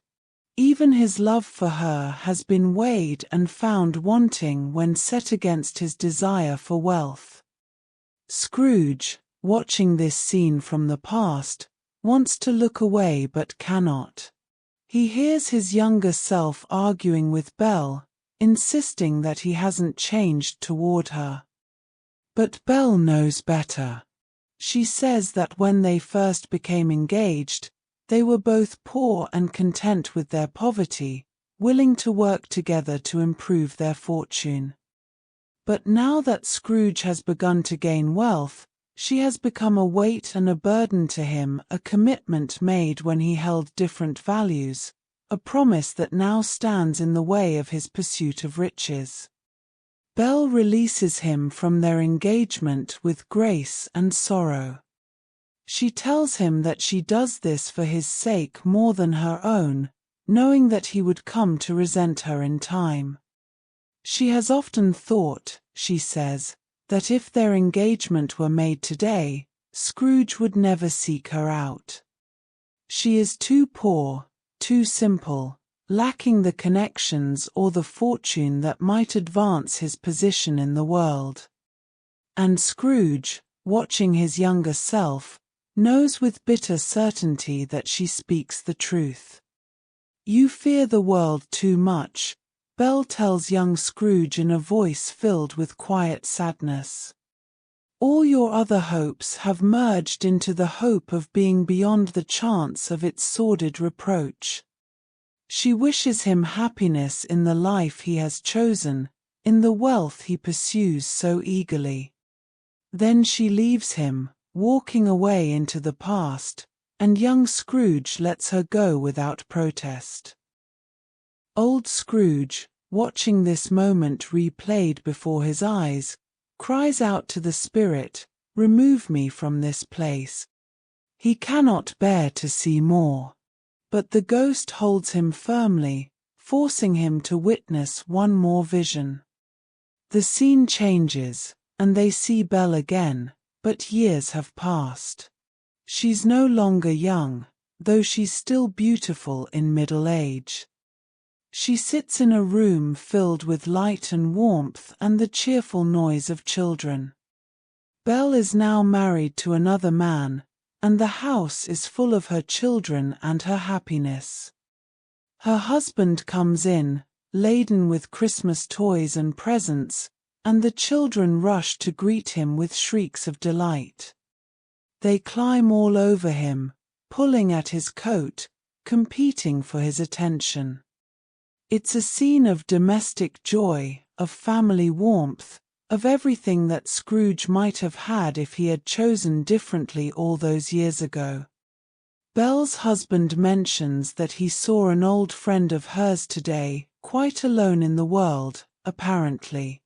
Even his love for her has been weighed and found wanting when set against his desire for wealth. Scrooge, watching this scene from the past, wants to look away but cannot. He hears his younger self arguing with Belle, insisting that he hasn't changed toward her. But Belle knows better. She says that when they first became engaged, they were both poor and content with their poverty, willing to work together to improve their fortune. But now that Scrooge has begun to gain wealth, she has become a weight and a burden to him, a commitment made when he held different values, a promise that now stands in the way of his pursuit of riches. Belle releases him from their engagement with grace and sorrow. She tells him that she does this for his sake more than her own, knowing that he would come to resent her in time. She has often thought, she says, that if their engagement were made today, Scrooge would never seek her out. She is too poor, too simple, lacking the connections or the fortune that might advance his position in the world. And Scrooge, watching his younger self, knows with bitter certainty that she speaks the truth. "You fear the world too much," Belle tells young Scrooge in a voice filled with quiet sadness. "All your other hopes have merged into the hope of being beyond the chance of its sordid reproach." She wishes him happiness in the life he has chosen, in the wealth he pursues so eagerly. Then she leaves him, walking away into the past, and young Scrooge lets her go without protest. Old Scrooge, watching this moment replayed before his eyes, cries out to the spirit, "Remove me from this place." He cannot bear to see more. But the ghost holds him firmly, forcing him to witness one more vision. The scene changes, and they see Belle again, but years have passed. She's no longer young, though she's still beautiful in middle age. She sits in a room filled with light and warmth and the cheerful noise of children. Belle is now married to another man, and the house is full of her children and her happiness. Her husband comes in, laden with Christmas toys and presents, and the children rush to greet him with shrieks of delight. They climb all over him, pulling at his coat, competing for his attention. It's a scene of domestic joy, of family warmth, of everything that Scrooge might have had if he had chosen differently all those years ago. Belle's husband mentions that he saw an old friend of hers today, quite alone in the world, apparently.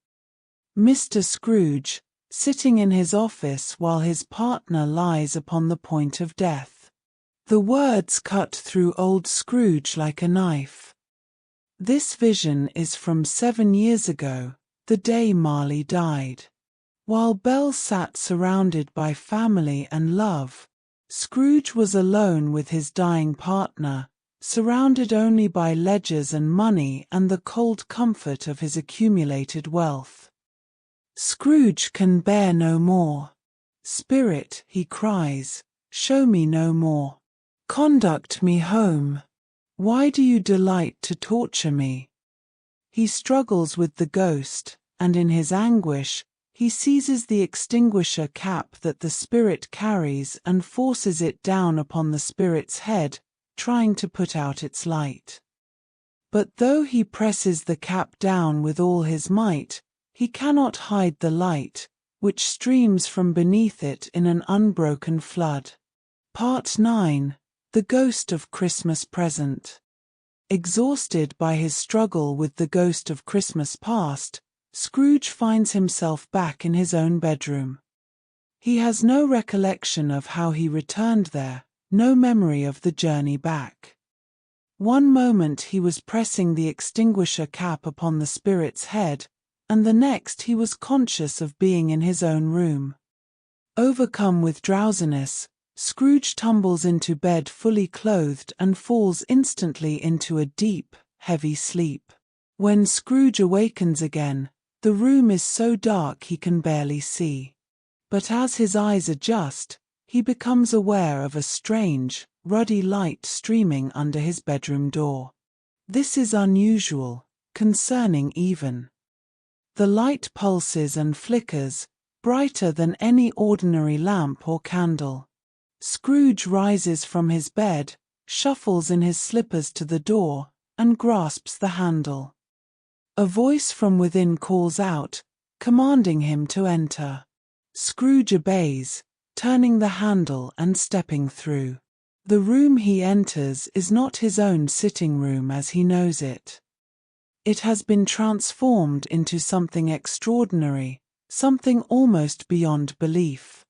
Mr. Scrooge, sitting in his office while his partner lies upon the point of death. The words cut through old Scrooge like a knife. This vision is from 7 years ago, the day Marley died. While Belle sat surrounded by family and love, Scrooge was alone with his dying partner, surrounded only by ledgers and money and the cold comfort of his accumulated wealth. Scrooge can bear no more. Spirit, he cries, show me no more. Conduct me home. Why do you delight to torture me? He struggles with the ghost, and in his anguish, he seizes the extinguisher cap that the spirit carries and forces it down upon the spirit's head, trying to put out its light. But though he presses the cap down with all his might, he cannot hide the light, which streams from beneath it in an unbroken flood. Part 9. The Ghost of Christmas Present. Exhausted by his struggle with the ghost of Christmas past, Scrooge finds himself back in his own bedroom. He has no recollection of how he returned there, no memory of the journey back. One moment he was pressing the extinguisher cap upon the spirit's head, and the next he was conscious of being in his own room. Overcome with drowsiness, Scrooge tumbles into bed fully clothed and falls instantly into a deep, heavy sleep. When Scrooge awakens again, the room is so dark he can barely see. But as his eyes adjust, he becomes aware of a strange, ruddy light streaming under his bedroom door. This is unusual, concerning even. The light pulses and flickers, brighter than any ordinary lamp or candle. Scrooge rises from his bed, shuffles in his slippers to the door, and grasps the handle. A voice from within calls out, commanding him to enter. Scrooge obeys, turning the handle and stepping through. The room he enters is not his own sitting room as he knows it. It has been transformed into something extraordinary, something almost beyond belief.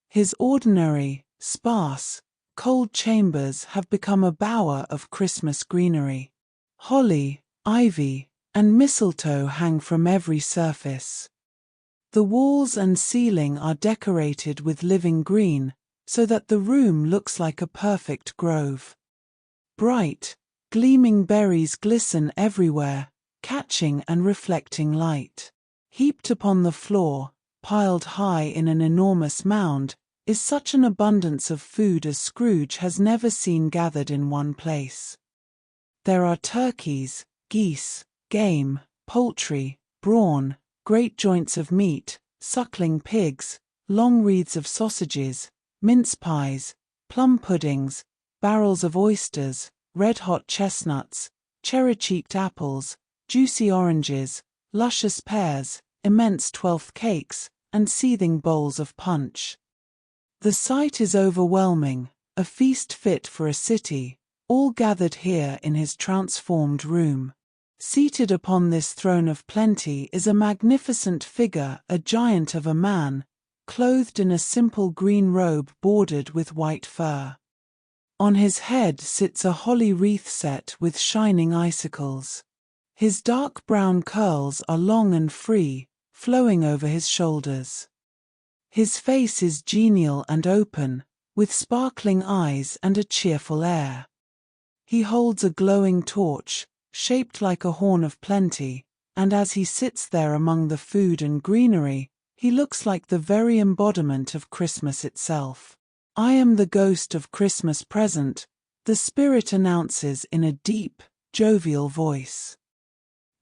His ordinary, sparse, cold chambers have become a bower of Christmas greenery. Holly, ivy, and mistletoe hang from every surface. The walls and ceiling are decorated with living green, so that the room looks like a perfect grove. Bright, gleaming berries glisten everywhere, catching and reflecting light. Heaped upon the floor, piled high in an enormous mound, is such an abundance of food as Scrooge has never seen gathered in one place. There are turkeys, geese, game, poultry, brawn, great joints of meat, suckling pigs, long wreaths of sausages, mince pies, plum puddings, barrels of oysters, red-hot chestnuts, cherry-cheeked apples, juicy oranges, luscious pears, immense 12th cakes, and seething bowls of punch. The sight is overwhelming, a feast fit for a city, all gathered here in his transformed room. Seated upon this throne of plenty is a magnificent figure, a giant of a man, clothed in a simple green robe bordered with white fur. On his head sits a holly wreath set with shining icicles. His dark brown curls are long and free, flowing over his shoulders. His face is genial and open, with sparkling eyes and a cheerful air. He holds a glowing torch, shaped like a horn of plenty, and as he sits there among the food and greenery, he looks like the very embodiment of Christmas itself. "I am the ghost of Christmas present," the spirit announces in a deep, jovial voice.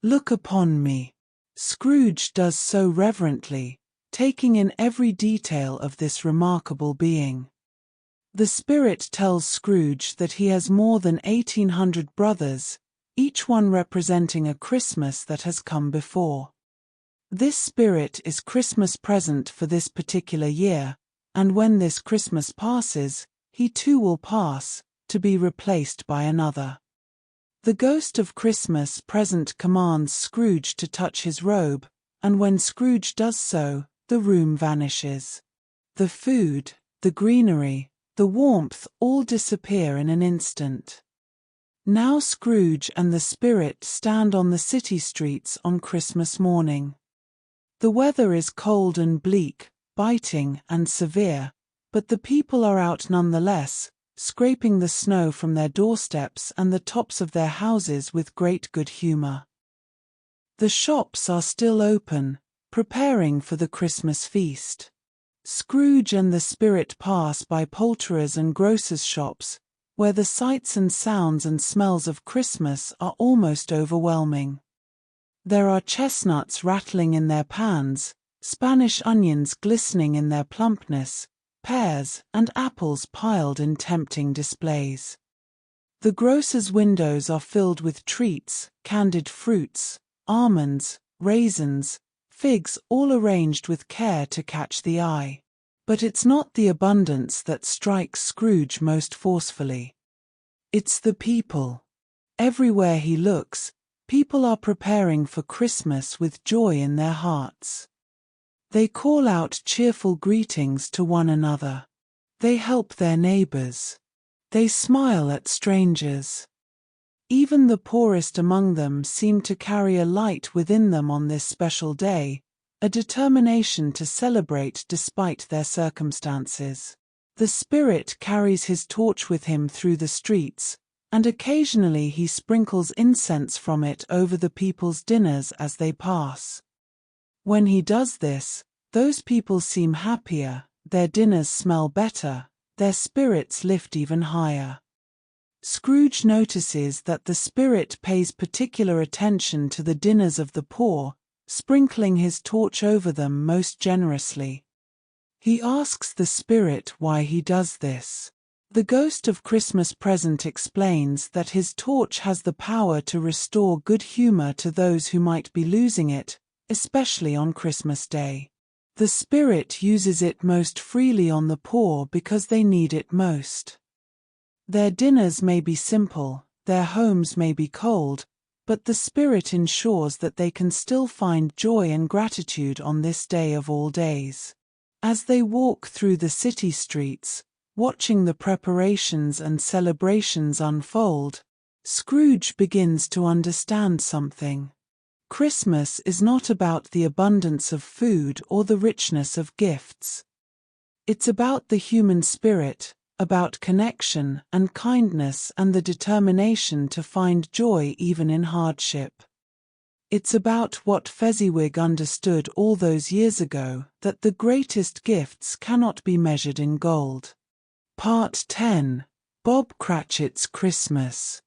"Look upon me." Scrooge does so reverently, taking in every detail of this remarkable being. The spirit tells Scrooge that he has more than 1,800 brothers, each one representing a Christmas that has come before. This spirit is Christmas present for this particular year, and when this Christmas passes, he too will pass, to be replaced by another. The ghost of Christmas present commands Scrooge to touch his robe, and when Scrooge does so, the room vanishes. The food, the greenery, the warmth all disappear in an instant. Now Scrooge and the spirit stand on the city streets on Christmas morning. The weather is cold and bleak, biting and severe, but the people are out nonetheless, scraping the snow from their doorsteps and the tops of their houses with great good humor. The shops are still open, preparing for the Christmas feast. Scrooge and the spirit pass by poulterers' and grocers' shops, where the sights and sounds and smells of Christmas are almost overwhelming. There are chestnuts rattling in their pans, Spanish onions glistening in their plumpness, pears and apples piled in tempting displays. The grocers' windows are filled with treats, candied fruits, almonds, raisins, figs, all arranged with care to catch the eye. But it's not the abundance that strikes Scrooge most forcefully. It's the people. Everywhere he looks, people are preparing for Christmas with joy in their hearts. They call out cheerful greetings to one another. They help their neighbors. They smile at strangers. Even the poorest among them seem to carry a light within them on this special day, a determination to celebrate despite their circumstances. The spirit carries his torch with him through the streets, and occasionally he sprinkles incense from it over the people's dinners as they pass. When he does this, those people seem happier, their dinners smell better, their spirits lift even higher. Scrooge notices that the spirit pays particular attention to the dinners of the poor, sprinkling his torch over them most generously. He asks the spirit why he does this. The ghost of Christmas present explains that his torch has the power to restore good humor to those who might be losing it, especially on Christmas Day. The spirit uses it most freely on the poor because they need it most. Their dinners may be simple, their homes may be cold, but the spirit ensures that they can still find joy and gratitude on this day of all days. As they walk through the city streets, watching the preparations and celebrations unfold, Scrooge begins to understand something. Christmas is not about the abundance of food or the richness of gifts. It's about the human spirit, about connection and kindness and the determination to find joy even in hardship. It's about what Fezziwig understood all those years ago, that the greatest gifts cannot be measured in gold. Part 10. Bob Cratchit's Christmas.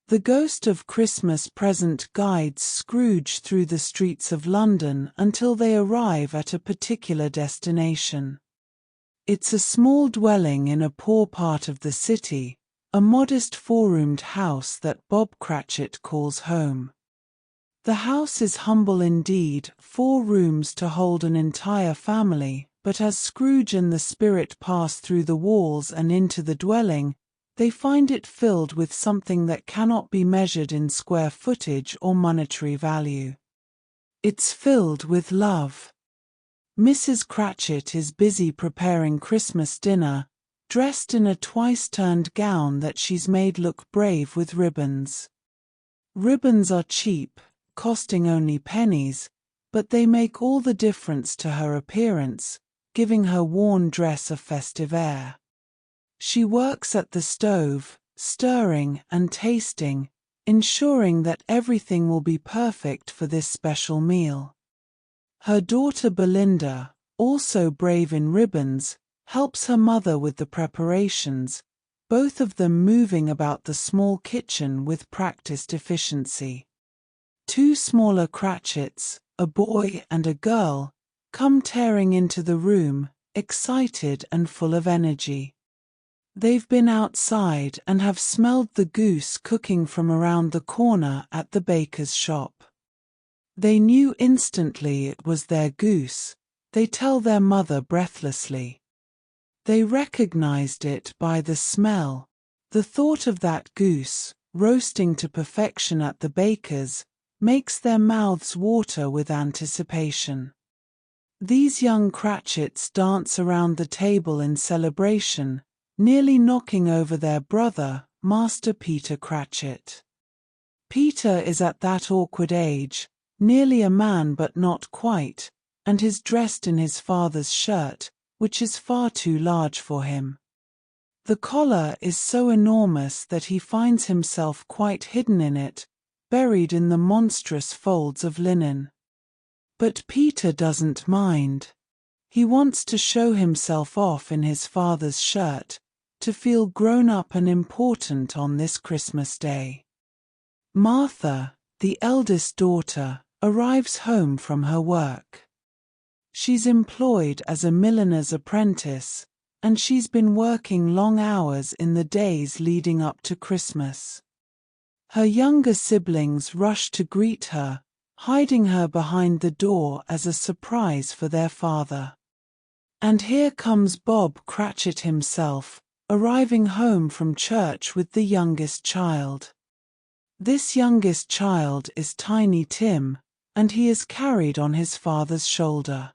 The ghost of Christmas present guides Scrooge through the streets of London until they arrive at a particular destination. It's a small dwelling in a poor part of the city, a modest four-roomed house that Bob Cratchit calls home. The house is humble indeed, 4 rooms to hold an entire family, but as Scrooge and the spirit pass through the walls and into the dwelling, they find it filled with something that cannot be measured in square footage or monetary value. It's filled with love. Mrs. Cratchit is busy preparing Christmas dinner, dressed in a twice-turned gown that she's made look brave with ribbons. Ribbons are cheap, costing only pennies, but they make all the difference to her appearance, giving her worn dress a festive air. She works at the stove, stirring and tasting, ensuring that everything will be perfect for this special meal. Her daughter Belinda, also brave in ribbons, helps her mother with the preparations, both of them moving about the small kitchen with practiced efficiency. Two smaller Cratchits, a boy and a girl, come tearing into the room, excited and full of energy. They've been outside and have smelled the goose cooking from around the corner at the baker's shop. They knew instantly it was their goose, they tell their mother breathlessly. They recognized it by the smell. The thought of that goose, roasting to perfection at the baker's, makes their mouths water with anticipation. These young Cratchits dance around the table in celebration, nearly knocking over their brother, Master Peter Cratchit. Peter is at that awkward age, nearly a man but not quite, and is dressed in his father's shirt, which is far too large for him. The collar is so enormous that he finds himself quite hidden in it, buried in the monstrous folds of linen. But Peter doesn't mind. He wants to show himself off in his father's shirt, to feel grown up and important on this Christmas Day. Martha, the eldest daughter, arrives home from her work. She's employed as a milliner's apprentice, and she's been working long hours in the days leading up to Christmas. Her younger siblings rush to greet her, hiding her behind the door as a surprise for their father. And here comes Bob Cratchit himself, arriving home from church with the youngest child. This youngest child is Tiny Tim, and he is carried on his father's shoulder.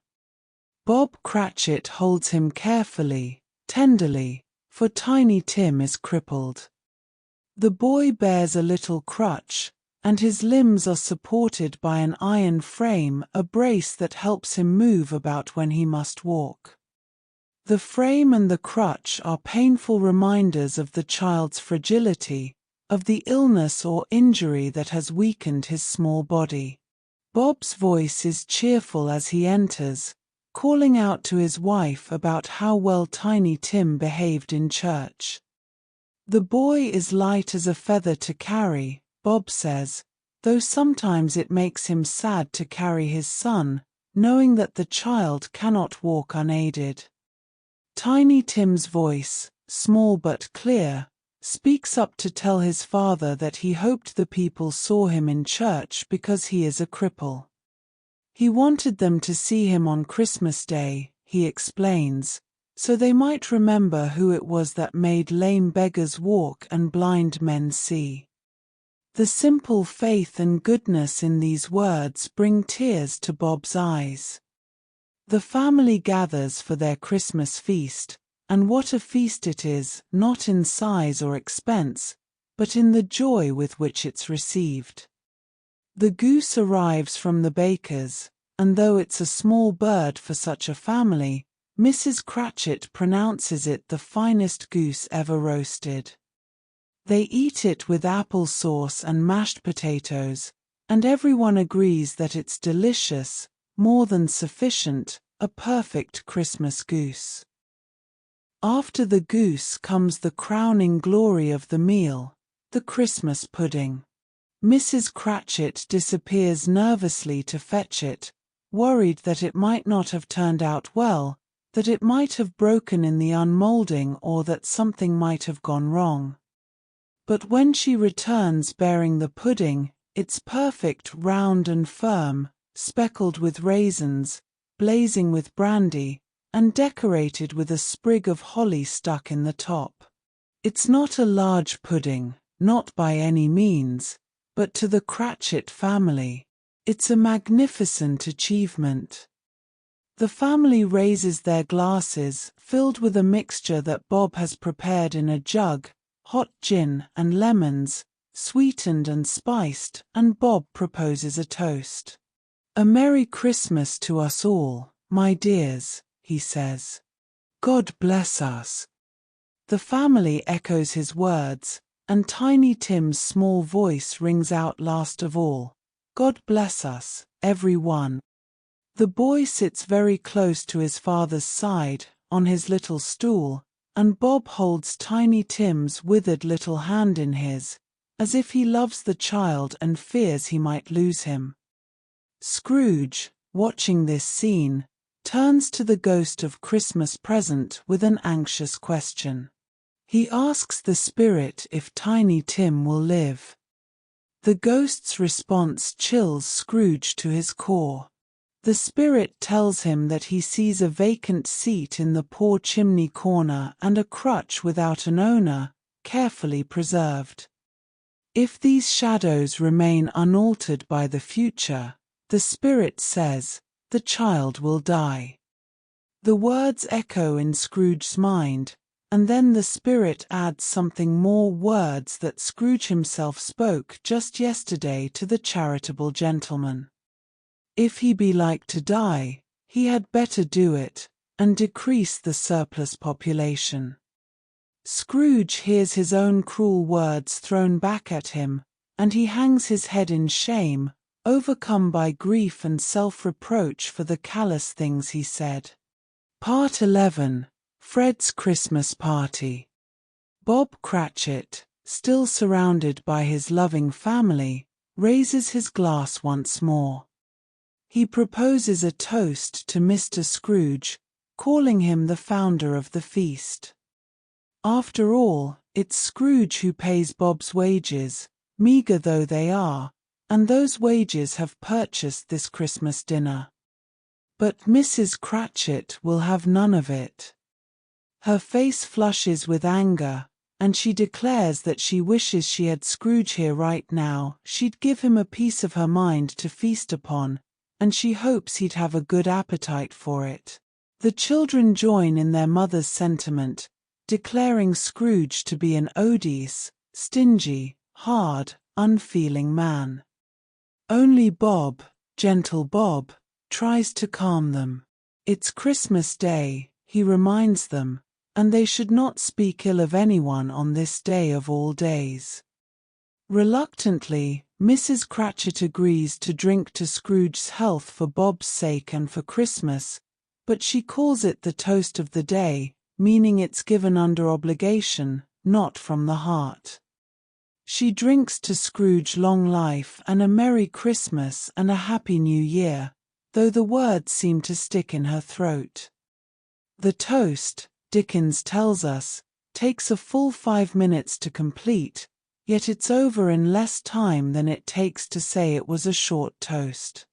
Bob Cratchit holds him carefully, tenderly, for Tiny Tim is crippled. The boy bears a little crutch, and his limbs are supported by an iron frame, a brace that helps him move about when he must walk. The frame and the crutch are painful reminders of the child's fragility, of the illness or injury that has weakened his small body. Bob's voice is cheerful as he enters, calling out to his wife about how well Tiny Tim behaved in church. The boy is light as a feather to carry, Bob says, though sometimes it makes him sad to carry his son, knowing that the child cannot walk unaided. Tiny Tim's voice, small but clear, speaks up to tell his father that he hoped the people saw him in church because he is a cripple. He wanted them to see him on Christmas Day, he explains, so they might remember who it was that made lame beggars walk and blind men see. The simple faith and goodness in these words bring tears to Bob's eyes. The family gathers for their Christmas feast, and what a feast it is, not in size or expense, but in the joy with which it's received. The goose arrives from the baker's, and though it's a small bird for such a family, Mrs. Cratchit pronounces it the finest goose ever roasted. They eat it with apple sauce and mashed potatoes, and everyone agrees that it's delicious, more than sufficient, a perfect Christmas goose. After the goose comes the crowning glory of the meal, the Christmas pudding. Mrs. Cratchit disappears nervously to fetch it, worried that it might not have turned out well, that it might have broken in the unmolding or that something might have gone wrong. But when she returns bearing the pudding, it's perfect, round and firm, speckled with raisins, blazing with brandy, and decorated with a sprig of holly stuck in the top. It's not a large pudding, not by any means, but to the Cratchit family, it's a magnificent achievement. The family raises their glasses, filled with a mixture that Bob has prepared in a jug, hot gin and lemons, sweetened and spiced, and Bob proposes a toast. "A Merry Christmas to us all, my dears," he says. God bless us. The family echoes his words, and Tiny Tim's small voice rings out last of all. God bless us, everyone. The boy sits very close to his father's side, on his little stool, and Bob holds Tiny Tim's withered little hand in his, as if he loves the child and fears he might lose him. Scrooge, watching this scene, turns to the ghost of Christmas present with an anxious question. He asks the spirit if Tiny Tim will live. The ghost's response chills Scrooge to his core. The spirit tells him that he sees a vacant seat in the poor chimney corner and a crutch without an owner, carefully preserved. If these shadows remain unaltered by the future, the spirit says, the child will die. The words echo in Scrooge's mind, and then the spirit adds something more, words that Scrooge himself spoke just yesterday to the charitable gentleman. If he be like to die, he had better do it, and decrease the surplus population. Scrooge hears his own cruel words thrown back at him, and he hangs his head in shame, overcome by grief and self-reproach for the callous things he said. Part 11. Fred's Christmas Party. Bob Cratchit, still surrounded by his loving family, raises his glass once more. He proposes a toast to Mr. Scrooge, calling him the founder of the feast. After all, it's Scrooge who pays Bob's wages, meagre though they are, and those wages have purchased this Christmas dinner. But Mrs. Cratchit will have none of it. Her face flushes with anger, and she declares that she wishes she had Scrooge here right now. She'd give him a piece of her mind to feast upon, and she hopes he'd have a good appetite for it. The children join in their mother's sentiment, declaring Scrooge to be an odious, stingy, hard, unfeeling man. Only Bob, gentle Bob, tries to calm them. It's Christmas Day, he reminds them, and they should not speak ill of anyone on this day of all days. Reluctantly, Mrs. Cratchit agrees to drink to Scrooge's health for Bob's sake and for Christmas, but she calls it the toast of the day, meaning it's given under obligation, not from the heart. She drinks to Scrooge long life and a Merry Christmas and a Happy New Year, though the words seem to stick in her throat. The toast, Dickens tells us, takes a full 5 minutes to complete, yet it's over in less time than it takes to say it was a short toast.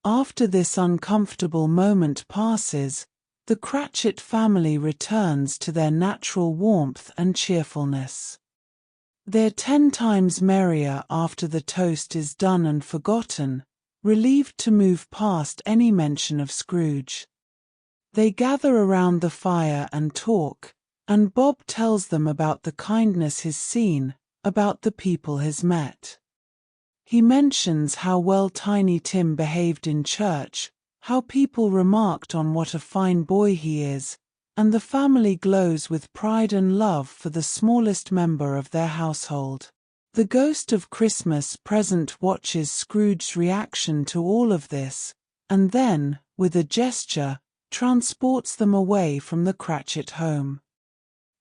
After this uncomfortable moment passes, the Cratchit family returns to their natural warmth and cheerfulness. They're 10 times merrier after the toast is done and forgotten, relieved to move past any mention of Scrooge. They gather around the fire and talk, and Bob tells them about the kindness he's seen, about the people he's met. He mentions how well Tiny Tim behaved in church, how people remarked on what a fine boy he is, and the family glows with pride and love for the smallest member of their household. The ghost of Christmas present watches Scrooge's reaction to all of this, and then, with a gesture, transports them away from the Cratchit home.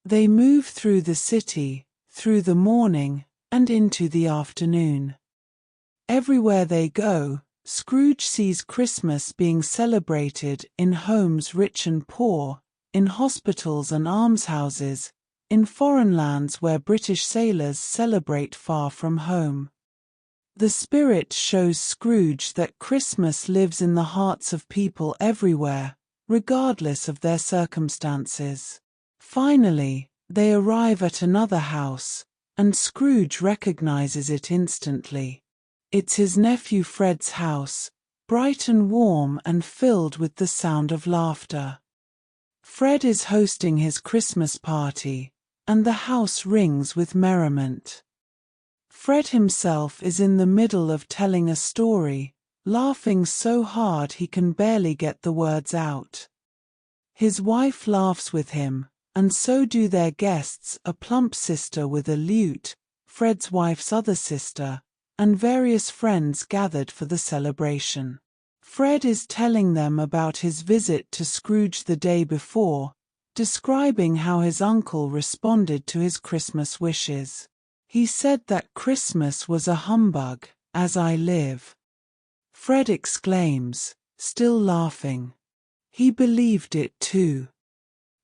They move through the city, through the morning, and into the afternoon. Everywhere they go, Scrooge sees Christmas being celebrated in homes rich and poor, in hospitals and almshouses, in foreign lands where British sailors celebrate far from home. The spirit shows Scrooge that Christmas lives in the hearts of people everywhere, regardless of their circumstances. Finally, they arrive at another house, and Scrooge recognizes it instantly. It's his nephew Fred's house, bright and warm and filled with the sound of laughter. Fred is hosting his Christmas party, and the house rings with merriment. Fred himself is in the middle of telling a story, laughing so hard he can barely get the words out. His wife laughs with him, and so do their guests, a plump sister with a lute, Fred's wife's other sister, and various friends gathered for the celebration. Fred is telling them about his visit to Scrooge the day before, describing how his uncle responded to his Christmas wishes. He said that Christmas was a humbug, as I live. Fred exclaims, still laughing. He believed it too.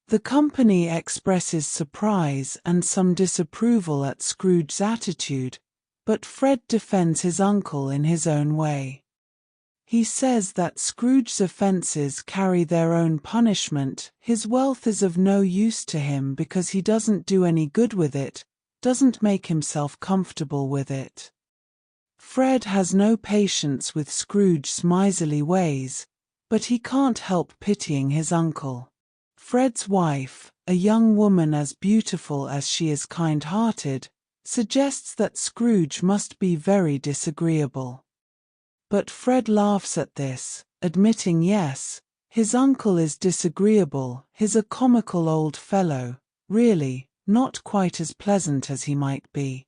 The company expresses surprise and some disapproval at Scrooge's attitude, but Fred defends his uncle in his own way. He says that Scrooge's offenses carry their own punishment, his wealth is of no use to him because he doesn't do any good with it, doesn't make himself comfortable with it. Fred has no patience with Scrooge's miserly ways, but he can't help pitying his uncle. Fred's wife, a young woman as beautiful as she is kind-hearted, suggests that Scrooge must be very disagreeable. But Fred laughs at this, admitting yes, his uncle is disagreeable, he's a comical old fellow, really, not quite as pleasant as he might be.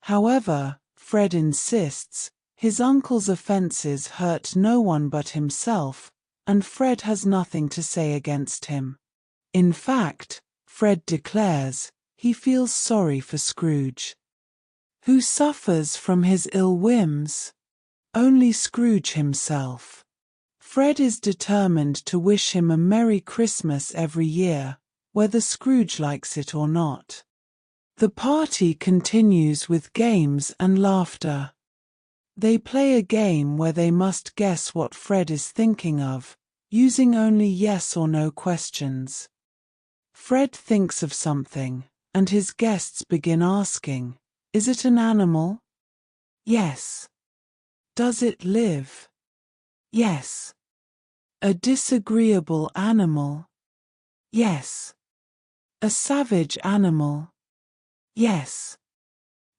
However, Fred insists, his uncle's offenses hurt no one but himself, and Fred has nothing to say against him. In fact, Fred declares, he feels sorry for Scrooge. Who suffers from his ill whims? Only Scrooge himself. Fred is determined to wish him a Merry Christmas every year, whether Scrooge likes it or not. The party continues with games and laughter. They play a game where they must guess what Fred is thinking of, using only yes or no questions. Fred thinks of something, and his guests begin asking, is it an animal? Yes. Does it live? Yes. A disagreeable animal? Yes. A savage animal? Yes.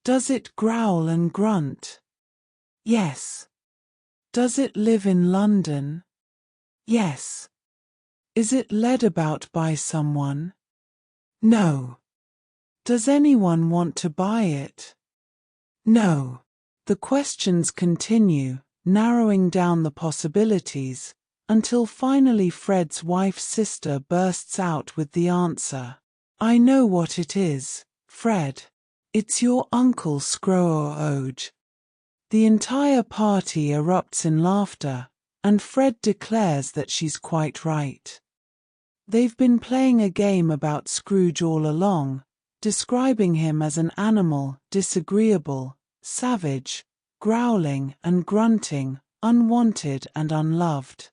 Does it growl and grunt? Yes. Does it live in London? Yes. Is it led about by someone? No. Does anyone want to buy it? No. The questions continue, narrowing down the possibilities, until finally Fred's wife's sister bursts out with the answer. I know what it is, Fred. It's your Uncle Scrooge. The entire party erupts in laughter, and Fred declares that she's quite right. They've been playing a game about Scrooge all along, describing him as an animal, disagreeable, savage, growling and grunting, unwanted and unloved.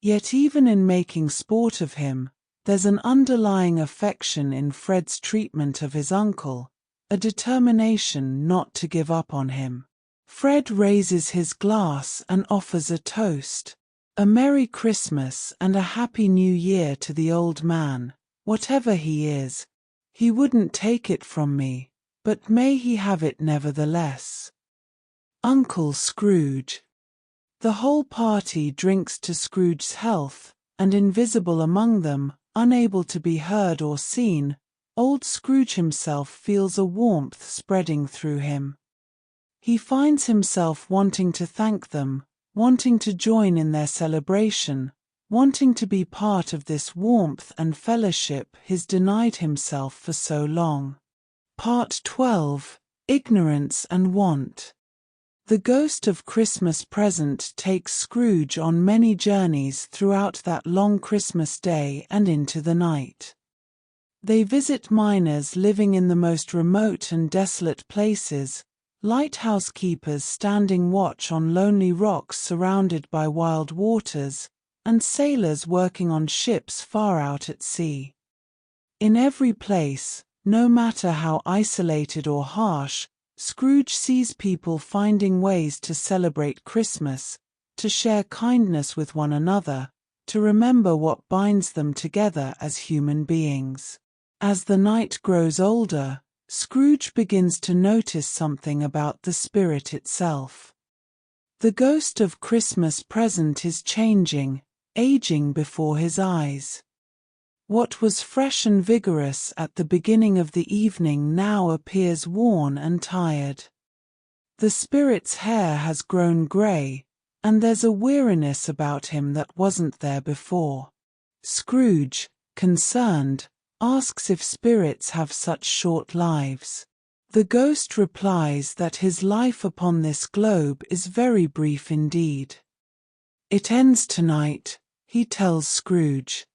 Yet even in making sport of him, there's an underlying affection in Fred's treatment of his uncle, a determination not to give up on him. Fred raises his glass and offers a toast. A Merry Christmas and a Happy New Year to the old man, whatever he is. He wouldn't take it from me, but may he have it nevertheless. Uncle Scrooge. The whole party drinks to Scrooge's health, and invisible among them, unable to be heard or seen, old Scrooge himself feels a warmth spreading through him. He finds himself wanting to thank them, wanting to join in their celebration, wanting to be part of this warmth and fellowship he's denied himself for so long. Part 12. Ignorance and Want. The ghost of Christmas Present takes Scrooge on many journeys throughout that long Christmas day and into the night. They visit miners living in the most remote and desolate places, lighthouse keepers standing watch on lonely rocks surrounded by wild waters, and sailors working on ships far out at sea. In every place, no matter how isolated or harsh, Scrooge sees people finding ways to celebrate Christmas, to share kindness with one another, to remember what binds them together as human beings. As the night grows older, Scrooge begins to notice something about the spirit itself. The ghost of Christmas Present is changing, aging before his eyes. What was fresh and vigorous at the beginning of the evening now appears worn and tired. The spirit's hair has grown grey, and there's a weariness about him that wasn't there before. Scrooge, concerned, asks if spirits have such short lives. The ghost replies that his life upon this globe is very brief indeed. It ends tonight, he tells Scrooge.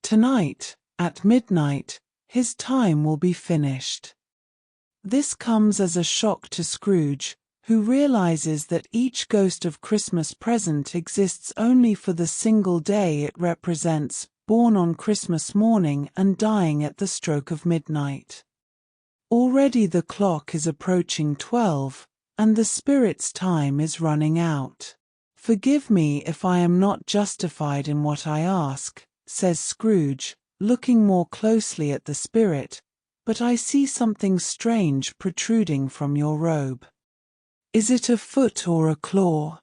Tonight, at midnight, his time will be finished. This comes as a shock to Scrooge, who realizes that each Ghost of Christmas Present exists only for the single day it represents, born on Christmas morning and dying at the stroke of midnight. Already the clock is approaching 12, and the spirit's time is running out. "Forgive me if I am not justified in what I ask," says Scrooge, looking more closely at the spirit, "but I see something strange protruding from your robe. Is it a foot or a claw?"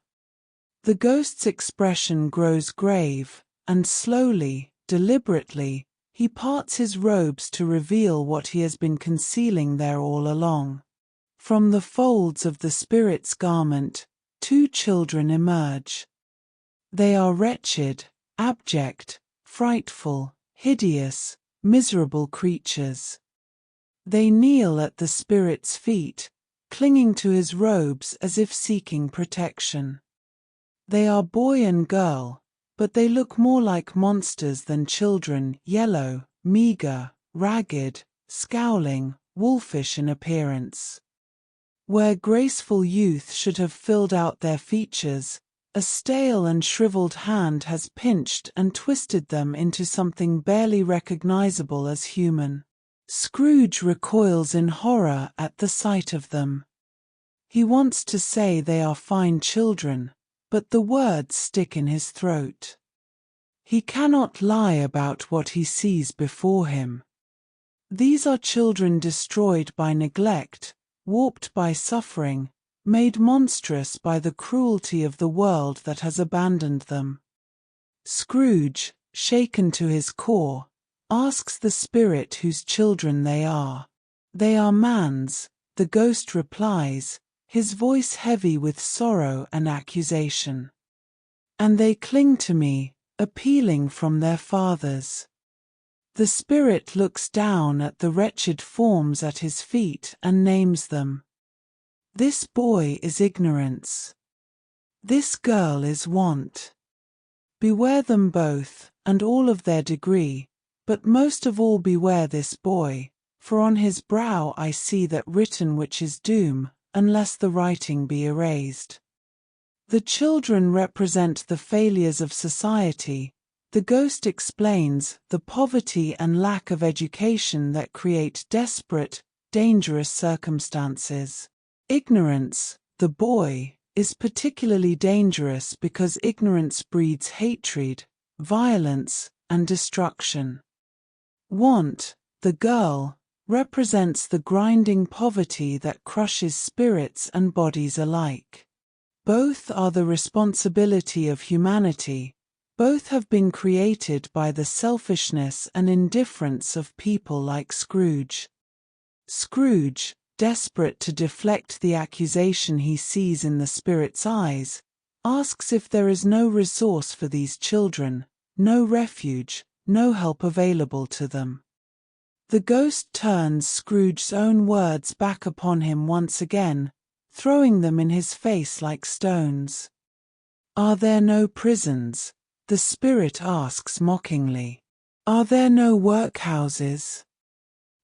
The ghost's expression grows grave, and slowly, deliberately, he parts his robes to reveal what he has been concealing there all along. From the folds of the spirit's garment, 2 children emerge. They are wretched, abject, frightful, hideous, miserable creatures. They kneel at the spirit's feet, clinging to his robes as if seeking protection. They are boy and girl, but they look more like monsters than children, yellow, meager, ragged, scowling, wolfish in appearance. Where graceful youth should have filled out their features, a stale and shriveled hand has pinched and twisted them into something barely recognizable as human. Scrooge recoils in horror at the sight of them. He wants to say they are fine children, but the words stick in his throat. He cannot lie about what he sees before him. These are children destroyed by neglect, warped by suffering, made monstrous by the cruelty of the world that has abandoned them. Scrooge, shaken to his core, asks the spirit whose children they are. "They are man's," the ghost replies, his voice heavy with sorrow and accusation. "And they cling to me, appealing from their fathers." The spirit looks down at the wretched forms at his feet and names them. "This boy is ignorance. This girl is want. Beware them both, and all of their degree, but most of all beware this boy, for on his brow I see that written which is doom, unless the writing be erased." The children represent the failures of society. The ghost explains the poverty and lack of education that create desperate, dangerous circumstances. Ignorance, the boy, is particularly dangerous because ignorance breeds hatred, violence, and destruction. Want, the girl, represents the grinding poverty that crushes spirits and bodies alike. Both are the responsibility of humanity. Both have been created by the selfishness and indifference of people like Scrooge. Scrooge, desperate to deflect the accusation he sees in the spirit's eyes, asks if there is no resource for these children, no refuge, no help available to them. The ghost turns Scrooge's own words back upon him once again, throwing them in his face like stones. "Are there no prisons?" the spirit asks mockingly. "Are there no workhouses?"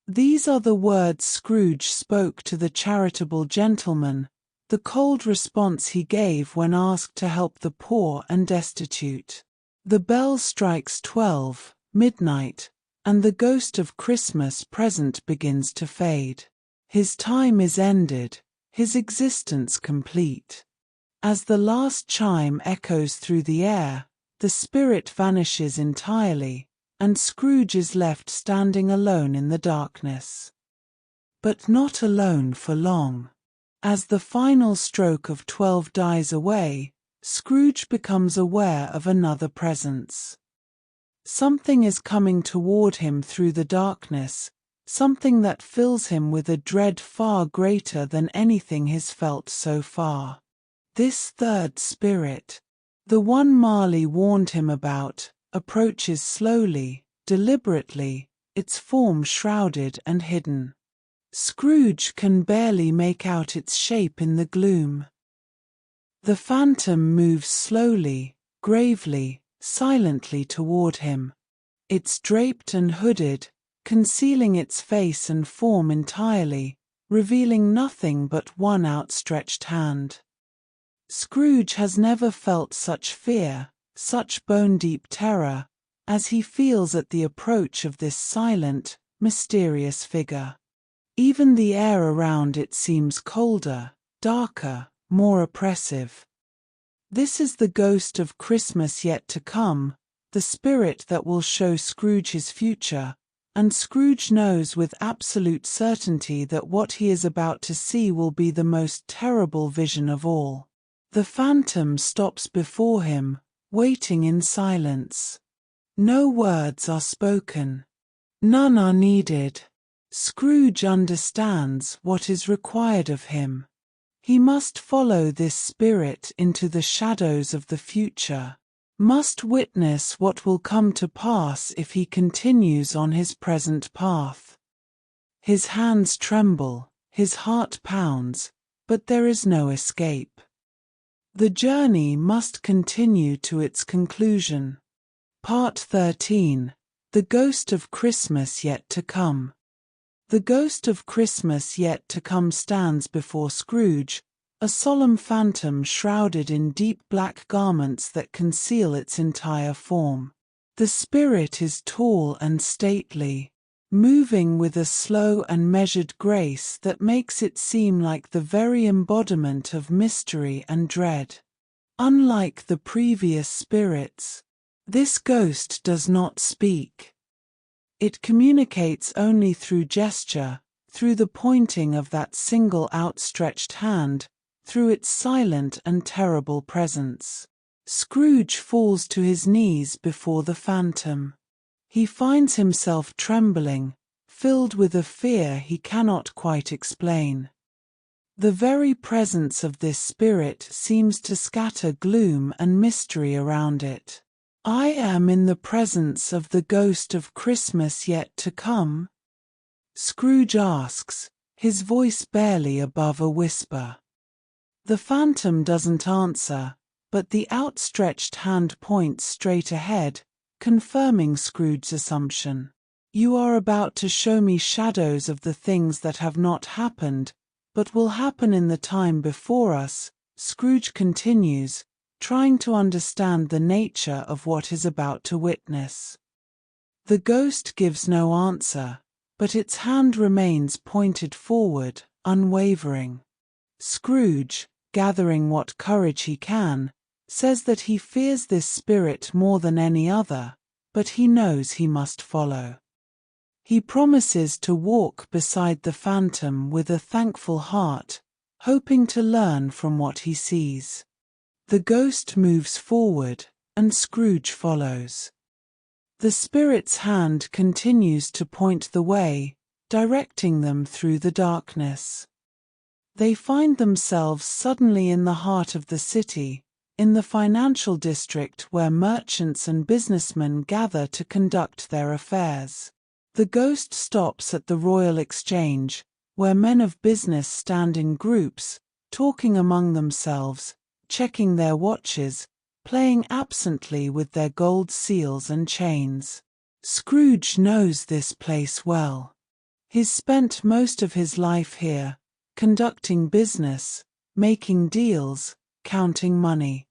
These are the words Scrooge spoke to the charitable gentleman, the cold response he gave when asked to help the poor and destitute. The bell strikes 12, midnight, and the ghost of Christmas Present begins to fade. His time is ended, his existence complete. As the last chime echoes through the air, the spirit vanishes entirely, and Scrooge is left standing alone in the darkness. But not alone for long. As the final stroke of 12 dies away, Scrooge becomes aware of another presence. Something is coming toward him through the darkness, something that fills him with a dread far greater than anything he's felt so far. This third spirit, the one Marley warned him about, approaches slowly, deliberately, its form shrouded and hidden. Scrooge can barely make out its shape in the gloom. The phantom moves slowly, gravely, silently toward him. It's draped and hooded, concealing its face and form entirely, revealing nothing but one outstretched hand. Scrooge has never felt such fear, such bone-deep terror, as he feels at the approach of this silent, mysterious figure. Even the air around it seems colder, darker, more oppressive. This is the ghost of Christmas yet to come, the spirit that will show Scrooge his future, and Scrooge knows with absolute certainty that what he is about to see will be the most terrible vision of all. The phantom stops before him, waiting in silence. No words are spoken. None are needed. Scrooge understands what is required of him. He must follow this spirit into the shadows of the future, must witness what will come to pass if he continues on his present path. His hands tremble, his heart pounds, but there is no escape. The journey must continue to its conclusion. Part 13. The Ghost of Christmas Yet to Come. The ghost of Christmas yet to come stands before Scrooge, a solemn phantom shrouded in deep black garments that conceal its entire form. The spirit is tall and stately, moving with a slow and measured grace that makes it seem like the very embodiment of mystery and dread. Unlike the previous spirits, this ghost does not speak. It communicates only through gesture, through the pointing of that single outstretched hand, through its silent and terrible presence. Scrooge falls to his knees before the phantom. He finds himself trembling, filled with a fear he cannot quite explain. The very presence of this spirit seems to scatter gloom and mystery around it. I am in the presence of the ghost of Christmas yet to come? Scrooge asks, his voice barely above a whisper. The phantom doesn't answer, but the outstretched hand points straight ahead, confirming Scrooge's assumption. You are about to show me shadows of the things that have not happened, but will happen in the time before us, Scrooge continues, trying to understand the nature of what is about to witness. The ghost gives no answer, but its hand remains pointed forward, unwavering. Scrooge, gathering what courage he can, says that he fears this spirit more than any other, but he knows he must follow. He promises to walk beside the phantom with a thankful heart, hoping to learn from what he sees. The ghost moves forward, and Scrooge follows. The spirit's hand continues to point the way, directing them through the darkness. They find themselves suddenly in the heart of the city, in the financial district where merchants and businessmen gather to conduct their affairs. The ghost stops at the Royal Exchange, where men of business stand in groups, talking among themselves, checking their watches, playing absently with their gold seals and chains. Scrooge knows this place well. He's spent most of his life here, conducting business, making deals, counting money.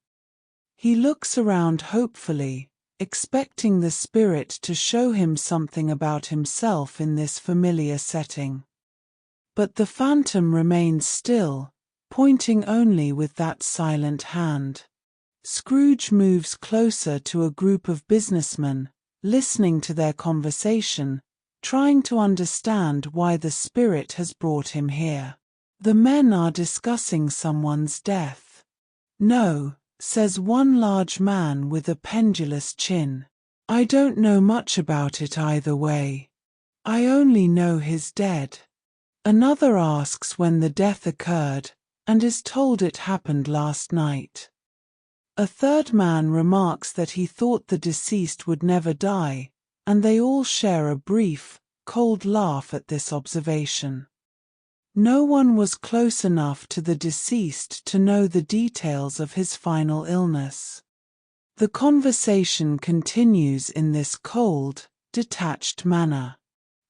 He looks around hopefully, expecting the spirit to show him something about himself in this familiar setting. But the phantom remains still, pointing only with that silent hand. Scrooge moves closer to a group of businessmen, listening to their conversation, trying to understand why the spirit has brought him here. The men are discussing someone's death. No, says one large man with a pendulous chin. "I don't know much about it either way. I only know he's dead." Another asks when the death occurred, and is told it happened last night. A third man remarks that he thought the deceased would never die, and they all share a brief, cold laugh at this observation. No one was close enough to the deceased to know the details of his final illness. The conversation continues in this cold, detached manner.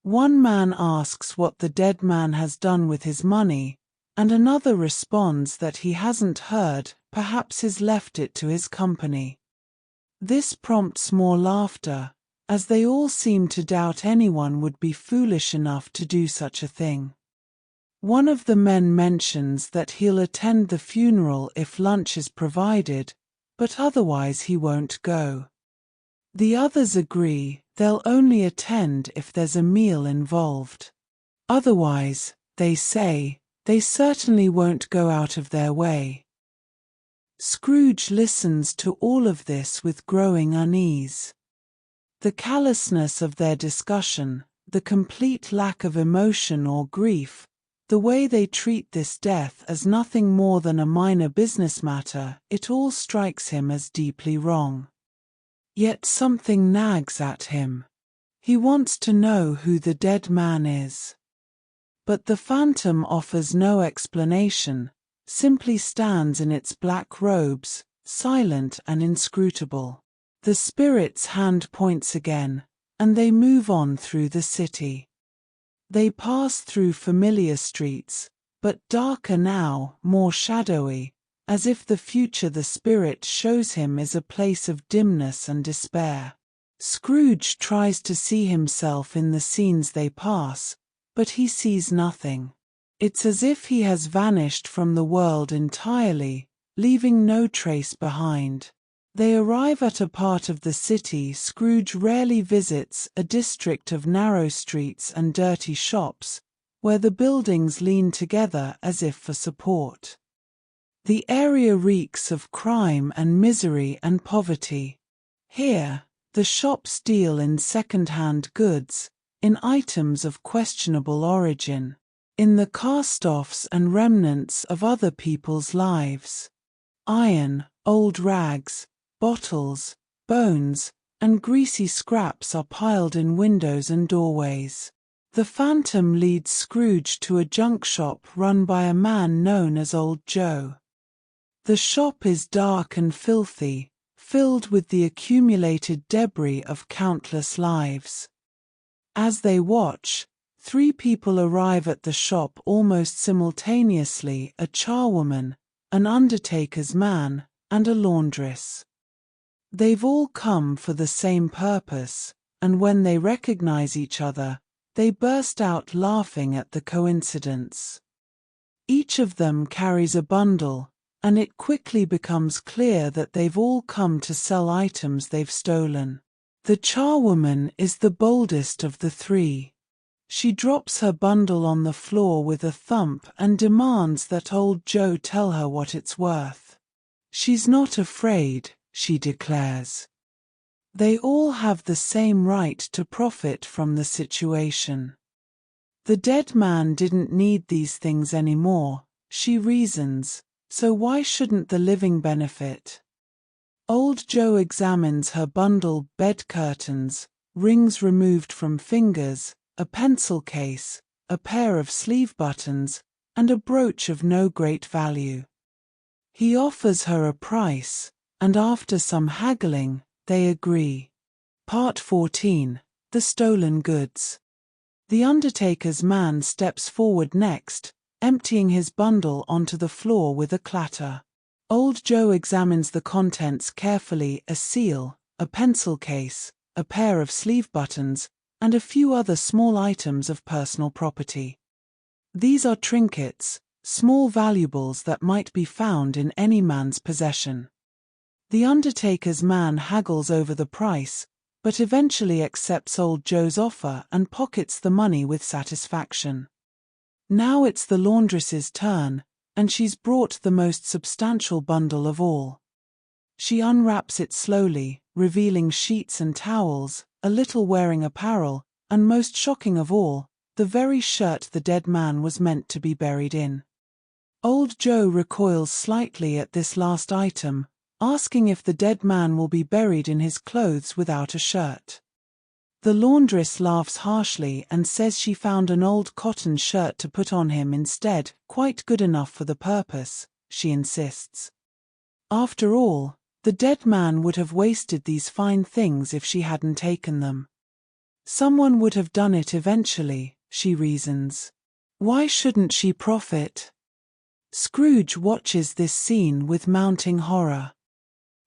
One man asks what the dead man has done with his money, and another responds that he hasn't heard, perhaps he's left it to his company. This prompts more laughter, as they all seem to doubt anyone would be foolish enough to do such a thing. One of the men mentions that he'll attend the funeral if lunch is provided, but otherwise he won't go. The others agree they'll only attend if there's a meal involved. Otherwise, they say, they certainly won't go out of their way. Scrooge listens to all of this with growing unease. The callousness of their discussion, the complete lack of emotion or grief, the way they treat this death as nothing more than a minor business matter, it all strikes him as deeply wrong. Yet something nags at him. He wants to know who the dead man is. But the phantom offers no explanation, simply stands in its black robes, silent and inscrutable. The spirit's hand points again, and they move on through the city. They pass through familiar streets, but darker now, more shadowy, as if the future the spirit shows him is a place of dimness and despair. Scrooge tries to see himself in the scenes they pass, but he sees nothing. It's as if he has vanished from the world entirely, leaving no trace behind. They arrive at a part of the city Scrooge rarely visits, a district of narrow streets and dirty shops, where the buildings lean together as if for support. The area reeks of crime and misery and poverty. Here, the shops deal in second-hand goods, in items of questionable origin, in the cast-offs and remnants of other people's lives. Iron, old rags, bottles, bones, and greasy scraps are piled in windows and doorways. The phantom leads Scrooge to a junk shop run by a man known as Old Joe. The shop is dark and filthy, filled with the accumulated debris of countless lives. As they watch, 3 people arrive at the shop almost simultaneously: a charwoman, an undertaker's man, and a laundress. They've all come for the same purpose, and when they recognize each other, they burst out laughing at the coincidence. Each of them carries a bundle, and it quickly becomes clear that they've all come to sell items they've stolen. The charwoman is the boldest of the 3. She drops her bundle on the floor with a thump and demands that Old Joe tell her what it's worth. She's not afraid, she declares. They all have the same right to profit from the situation. The dead man didn't need these things anymore, she reasons, so why shouldn't the living benefit? Old Joe examines her bundle: bed curtains, rings removed from fingers, a pencil case, a pair of sleeve buttons, and a brooch of no great value. He offers her a price, and after some haggling, they agree. Part 14. The Stolen Goods. The undertaker's man steps forward next, emptying his bundle onto the floor with a clatter. Old Joe examines the contents carefully: a seal, a pencil case, a pair of sleeve buttons, and a few other small items of personal property. These are trinkets, small valuables that might be found in any man's possession. The undertaker's man haggles over the price, but eventually accepts Old Joe's offer and pockets the money with satisfaction. Now it's the laundress's turn, and she's brought the most substantial bundle of all. She unwraps it slowly, revealing sheets and towels, a little wearing apparel, and most shocking of all, the very shirt the dead man was meant to be buried in. Old Joe recoils slightly at this last item, asking if the dead man will be buried in his clothes without a shirt. The laundress laughs harshly and says she found an old cotton shirt to put on him instead, quite good enough for the purpose, she insists. After all, the dead man would have wasted these fine things if she hadn't taken them. Someone would have done it eventually, she reasons. Why shouldn't she profit? Scrooge watches this scene with mounting horror.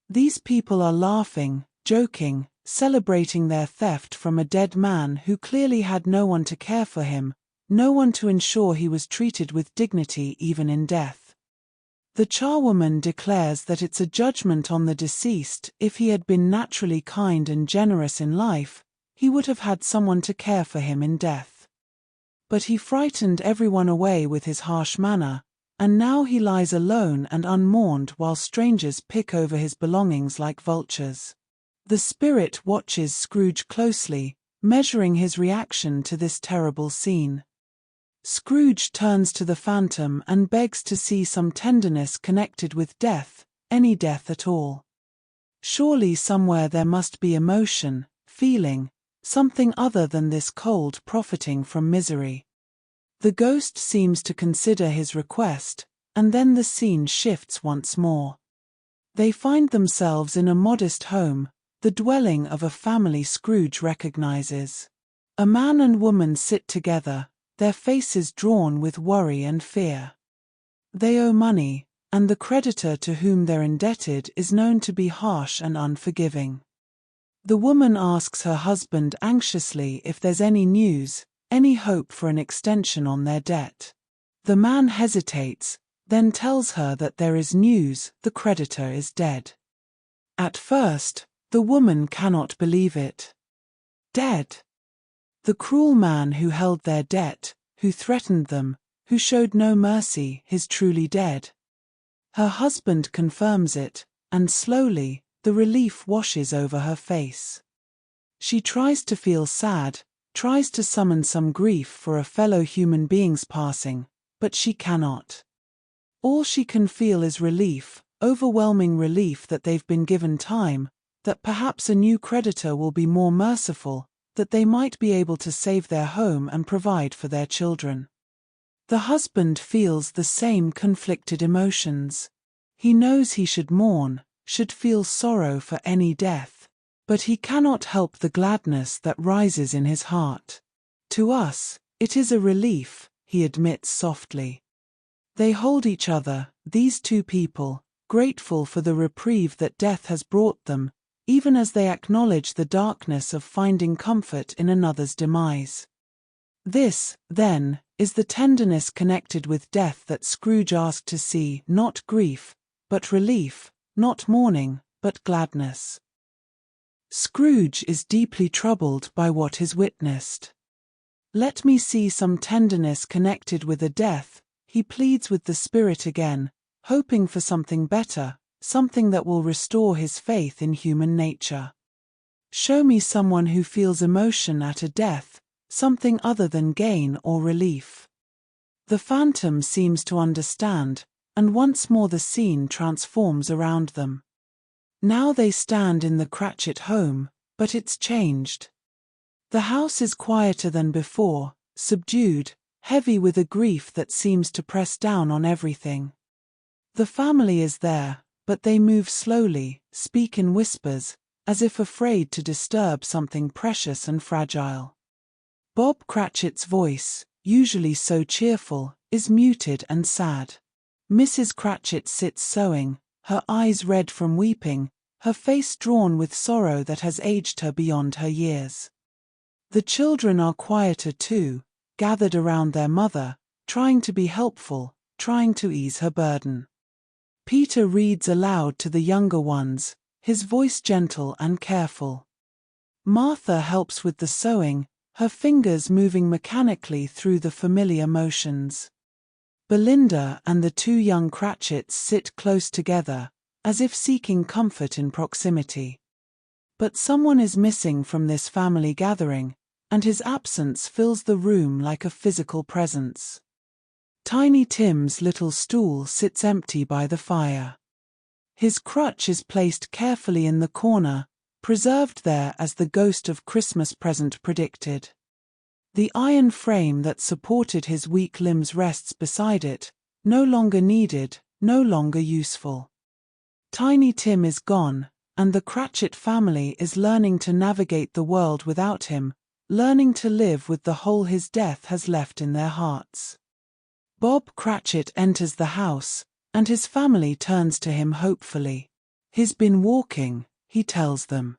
These people are laughing, joking, celebrating their theft from a dead man who clearly had no one to care for him, no one to ensure he was treated with dignity even in death. The charwoman declares that it's a judgment on the deceased. If he had been naturally kind and generous in life, he would have had someone to care for him in death. But he frightened everyone away with his harsh manner, and now he lies alone and unmourned while strangers pick over his belongings like vultures. The spirit watches Scrooge closely, measuring his reaction to this terrible scene. Scrooge turns to the phantom and begs to see some tenderness connected with death, any death at all. Surely somewhere there must be emotion, feeling, something other than this cold profiting from misery. The ghost seems to consider his request, and then the scene shifts once more. They find themselves in a modest home, the dwelling of a family Scrooge recognizes. A man and woman sit together, their faces drawn with worry and fear. They owe money, and the creditor to whom they're indebted is known to be harsh and unforgiving. The woman asks her husband anxiously if there's any news, any hope for an extension on their debt. The man hesitates, then tells her that there is news: the creditor is dead. At first, the woman cannot believe it. Dead? The cruel man who held their debt, who threatened them, who showed no mercy, is truly dead. Her husband confirms it, and slowly, the relief washes over her face. She tries to feel sad, tries to summon some grief for a fellow human being's passing, but she cannot. All she can feel is relief, overwhelming relief that they've been given time, that perhaps a new creditor will be more merciful, that they might be able to save their home and provide for their children. The husband feels the same conflicted emotions. He knows he should mourn, should feel sorrow for any death, but he cannot help the gladness that rises in his heart. To us, it is a relief, he admits softly. They hold each other, these two people, grateful for the reprieve that death has brought them, even as they acknowledge the darkness of finding comfort in another's demise. This, then, is the tenderness connected with death that Scrooge asked to see: not grief, but relief, not mourning, but gladness. Scrooge is deeply troubled by what is witnessed. Let me see some tenderness connected with a death, he pleads with the spirit again, hoping for something better, something that will restore his faith in human nature. Show me someone who feels emotion at a death, something other than gain or relief. The phantom seems to understand, and once more the scene transforms around them. Now they stand in the Cratchit home, but it's changed. The house is quieter than before, subdued, heavy with a grief that seems to press down on everything. The family is there, but they move slowly, speak in whispers, as if afraid to disturb something precious and fragile. Bob Cratchit's voice, usually so cheerful, is muted and sad. Mrs. Cratchit sits sewing, her eyes red from weeping, her face drawn with sorrow that has aged her beyond her years. The children are quieter too, gathered around their mother, trying to be helpful, trying to ease her burden. Peter reads aloud to the younger ones, his voice gentle and careful. Martha helps with the sewing, her fingers moving mechanically through the familiar motions. Belinda and the two young Cratchits sit close together, as if seeking comfort in proximity. But someone is missing from this family gathering, and his absence fills the room like a physical presence. Tiny Tim's little stool sits empty by the fire. His crutch is placed carefully in the corner, preserved there as the ghost of Christmas present predicted. The iron frame that supported his weak limbs rests beside it, no longer needed, no longer useful. Tiny Tim is gone, and the Cratchit family is learning to navigate the world without him, learning to live with the hole his death has left in their hearts. Bob Cratchit enters the house, and his family turns to him hopefully. He's been walking, he tells them.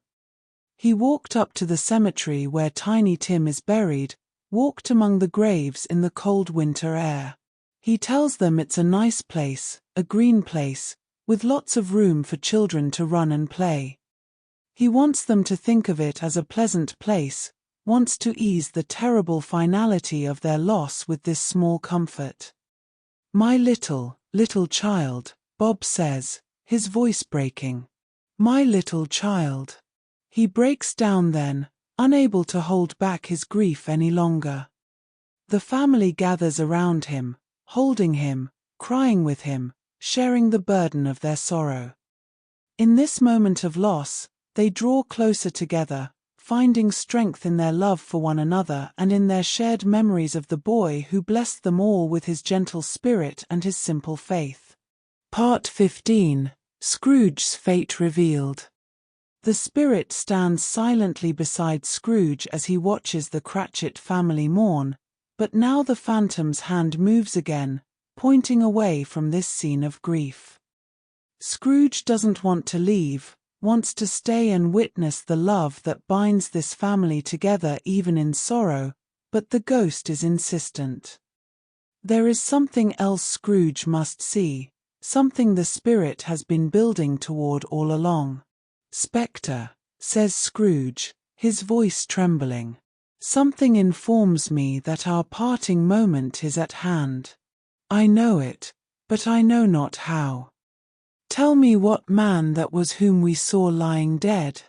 He walked up to the cemetery where Tiny Tim is buried, walked among the graves in the cold winter air. He tells them it's a nice place, a green place, with lots of room for children to run and play. He wants them to think of it as a pleasant place, wants to ease the terrible finality of their loss with this small comfort. "My little child," Bob says, his voice breaking. "My little child." He breaks down then, unable to hold back his grief any longer. The family gathers around him, holding him, crying with him, sharing the burden of their sorrow. In this moment of loss, they draw closer together, finding strength in their love for one another and in their shared memories of the boy who blessed them all with his gentle spirit and his simple faith. Part 15. Scrooge's Fate Revealed. The spirit stands silently beside Scrooge as he watches the Cratchit family mourn, but now the phantom's hand moves again, pointing away from this scene of grief. Scrooge doesn't want to leave, wants to stay and witness the love that binds this family together even in sorrow, but the ghost is insistent. There is something else Scrooge must see, something the spirit has been building toward all along. "Spectre," says Scrooge, his voice trembling. "Something informs me that our parting moment is at hand. I know it, but I know not how. Tell me what man that was whom we saw lying dead."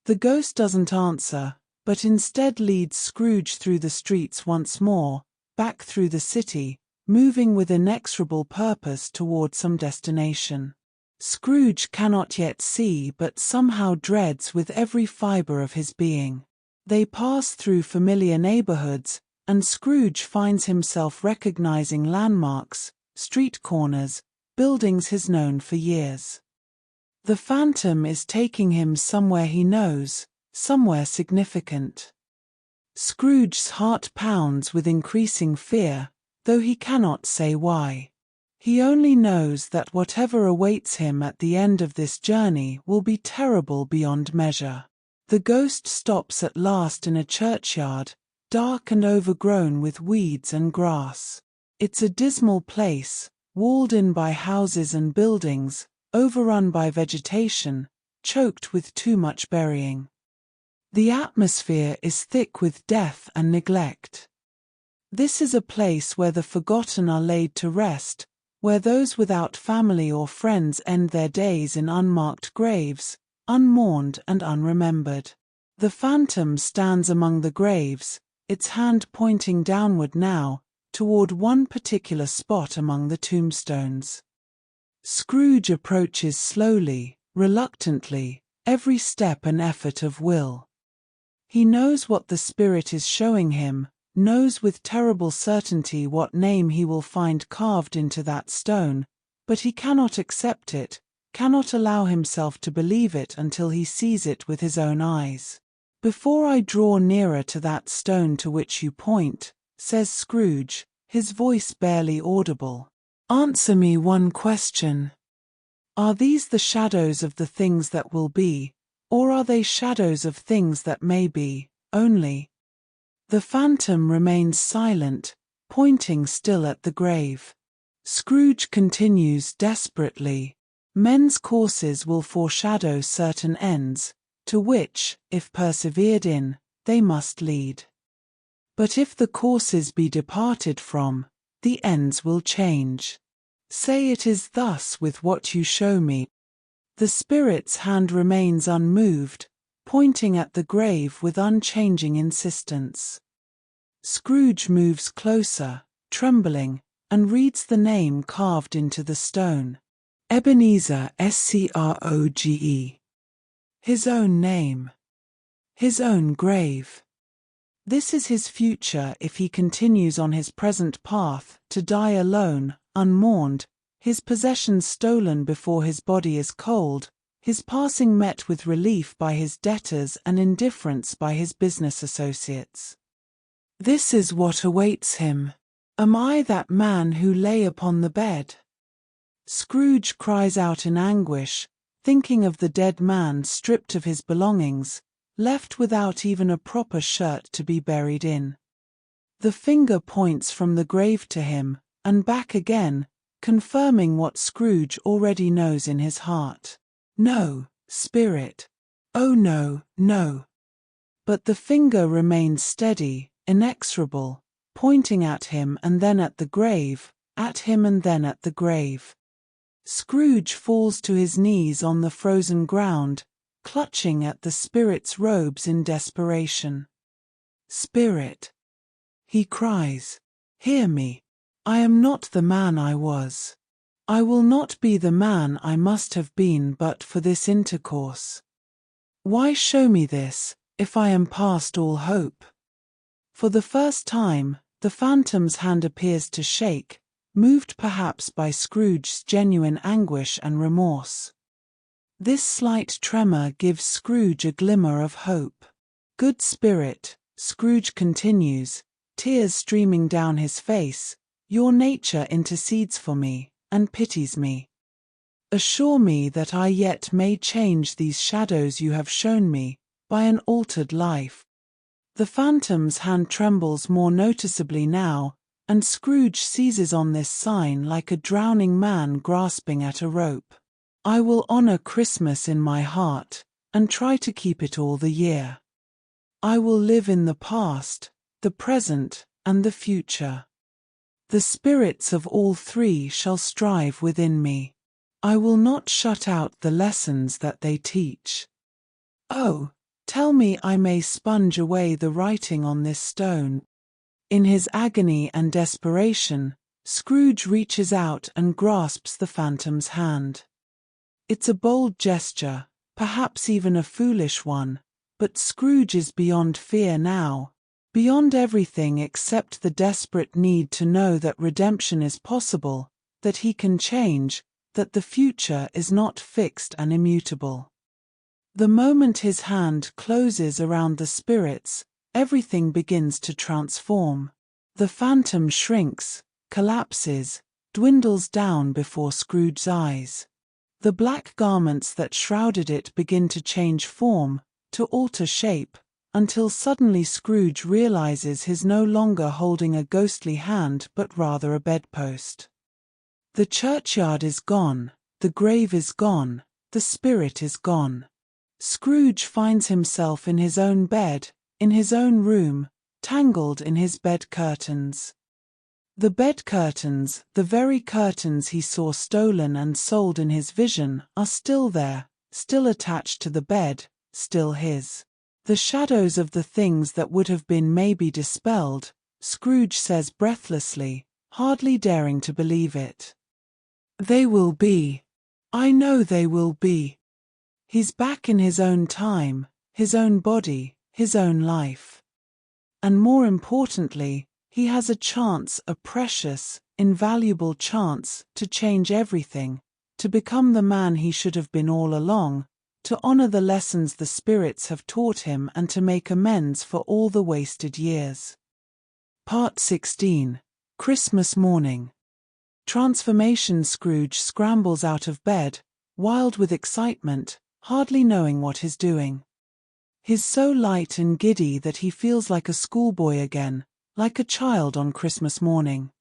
The ghost doesn't answer, but instead leads Scrooge through the streets once more, back through the city, moving with inexorable purpose toward some destination. Scrooge cannot yet see but somehow dreads with every fiber of his being. They pass through familiar neighborhoods, and Scrooge finds himself recognizing landmarks, street corners, buildings he's known for years. The phantom is taking him somewhere he knows, somewhere significant. Scrooge's heart pounds with increasing fear, though he cannot say why. He only knows that whatever awaits him at the end of this journey will be terrible beyond measure. The ghost stops at last in a churchyard, dark and overgrown with weeds and grass. It's a dismal place, walled in by houses and buildings, overrun by vegetation, choked with too much burying. The atmosphere is thick with death and neglect. This is a place where the forgotten are laid to rest, where those without family or friends end their days in unmarked graves, unmourned and unremembered. The phantom stands among the graves, its hand pointing downward now, toward one particular spot among the tombstones. Scrooge approaches slowly, reluctantly, every step an effort of will. He knows what the spirit is showing him, knows with terrible certainty what name he will find carved into that stone, but he cannot accept it, cannot allow himself to believe it until he sees it with his own eyes. "Before I draw nearer to that stone to which you point," says Scrooge, his voice barely audible, "answer me one question. Are these the shadows of the things that will be, or are they shadows of things that may be, only?" The phantom remains silent, pointing still at the grave. Scrooge continues desperately, "Men's courses will foreshadow certain ends, to which, if persevered in, they must lead. But if the courses be departed from, the ends will change. Say it is thus with what you show me." The spirit's hand remains unmoved, pointing at the grave with unchanging insistence. Scrooge moves closer, trembling, and reads the name carved into the stone. Ebineezer Scrooge. His own name. His own grave. This is his future if he continues on his present path, to die alone, unmourned, his possessions stolen before his body is cold, his passing met with relief by his debtors and indifference by his business associates. This is what awaits him. Am I that man who lay upon the bed? Scrooge cries out in anguish, thinking of the dead man stripped of his belongings, left without even a proper shirt to be buried in. The finger points from the grave to him, and back again, confirming what Scrooge already knows in his heart. No, spirit. Oh no, no. But the finger remains steady, inexorable, pointing at him and then at the grave, at him and then at the grave. Scrooge falls to his knees on the frozen ground, clutching at the spirit's robes in desperation. Spirit, he cries, hear me. I am not the man I was. I will not be the man I must have been but for this intercourse. Why show me this, if I am past all hope? For the first time, the phantom's hand appears to shake, moved perhaps by Scrooge's genuine anguish and remorse. This slight tremor gives Scrooge a glimmer of hope. Good spirit, Scrooge continues, tears streaming down his face, your nature intercedes for me, and pities me. Assure me that I yet may change these shadows you have shown me, by an altered life. The phantom's hand trembles more noticeably now, and Scrooge seizes on this sign like a drowning man grasping at a rope. I will honor Christmas in my heart, and try to keep it all the year. I will live in the past, the present, and the future. The spirits of all three shall strive within me. I will not shut out the lessons that they teach. Oh, tell me I may sponge away the writing on this stone. In his agony and desperation, Scrooge reaches out and grasps the phantom's hand. It's a bold gesture, perhaps even a foolish one, but Scrooge is beyond fear now, beyond everything except the desperate need to know that redemption is possible, that he can change, that the future is not fixed and immutable. The moment his hand closes around the spirits, everything begins to transform. The phantom shrinks, collapses, dwindles down before Scrooge's eyes. The black garments that shrouded it begin to change form, to alter shape, until suddenly Scrooge realizes he's no longer holding a ghostly hand but rather a bedpost. The churchyard is gone, the grave is gone, the spirit is gone. Scrooge finds himself in his own bed, in his own room, tangled in his bed curtains. The bed curtains, the very curtains he saw stolen and sold in his vision, are still there, still attached to the bed, still his. The shadows of the things that would have been may be dispelled, Scrooge says breathlessly, hardly daring to believe it. They will be. I know they will be. He's back in his own time, his own body, his own life. And more importantly, he has a chance, a precious, invaluable chance, to change everything, to become the man he should have been all along, to honor the lessons the spirits have taught him and to make amends for all the wasted years. Part 16. Christmas Morning. Transformation. Scrooge scrambles out of bed, wild with excitement, hardly knowing what he's doing. He's so light and giddy that he feels like a schoolboy again, like a child on Christmas morning.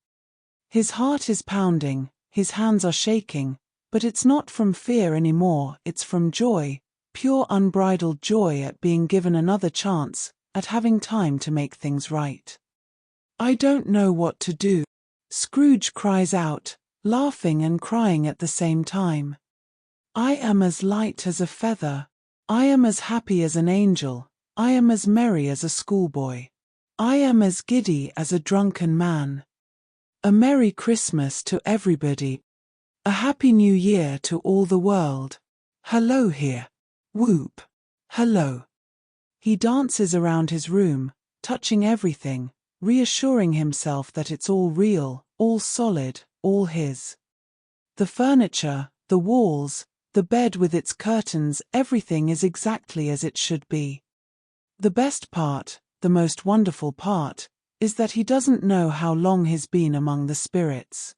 His heart is pounding, his hands are shaking, but it's not from fear anymore, it's from joy, pure unbridled joy at being given another chance, at having time to make things right. I don't know what to do, Scrooge cries out, laughing and crying at the same time. I am as light as a feather. I am as happy as an angel. I am as merry as a schoolboy. I am as giddy as a drunken man. A Merry Christmas to everybody. A Happy New Year to all the world. Hello here. Whoop. Hello. He dances around his room, touching everything, reassuring himself that it's all real, all solid, all his. The furniture, the walls, the bed with its curtains, everything is exactly as it should be. The best part, the most wonderful part, is that he doesn't know how long he's been among the spirits.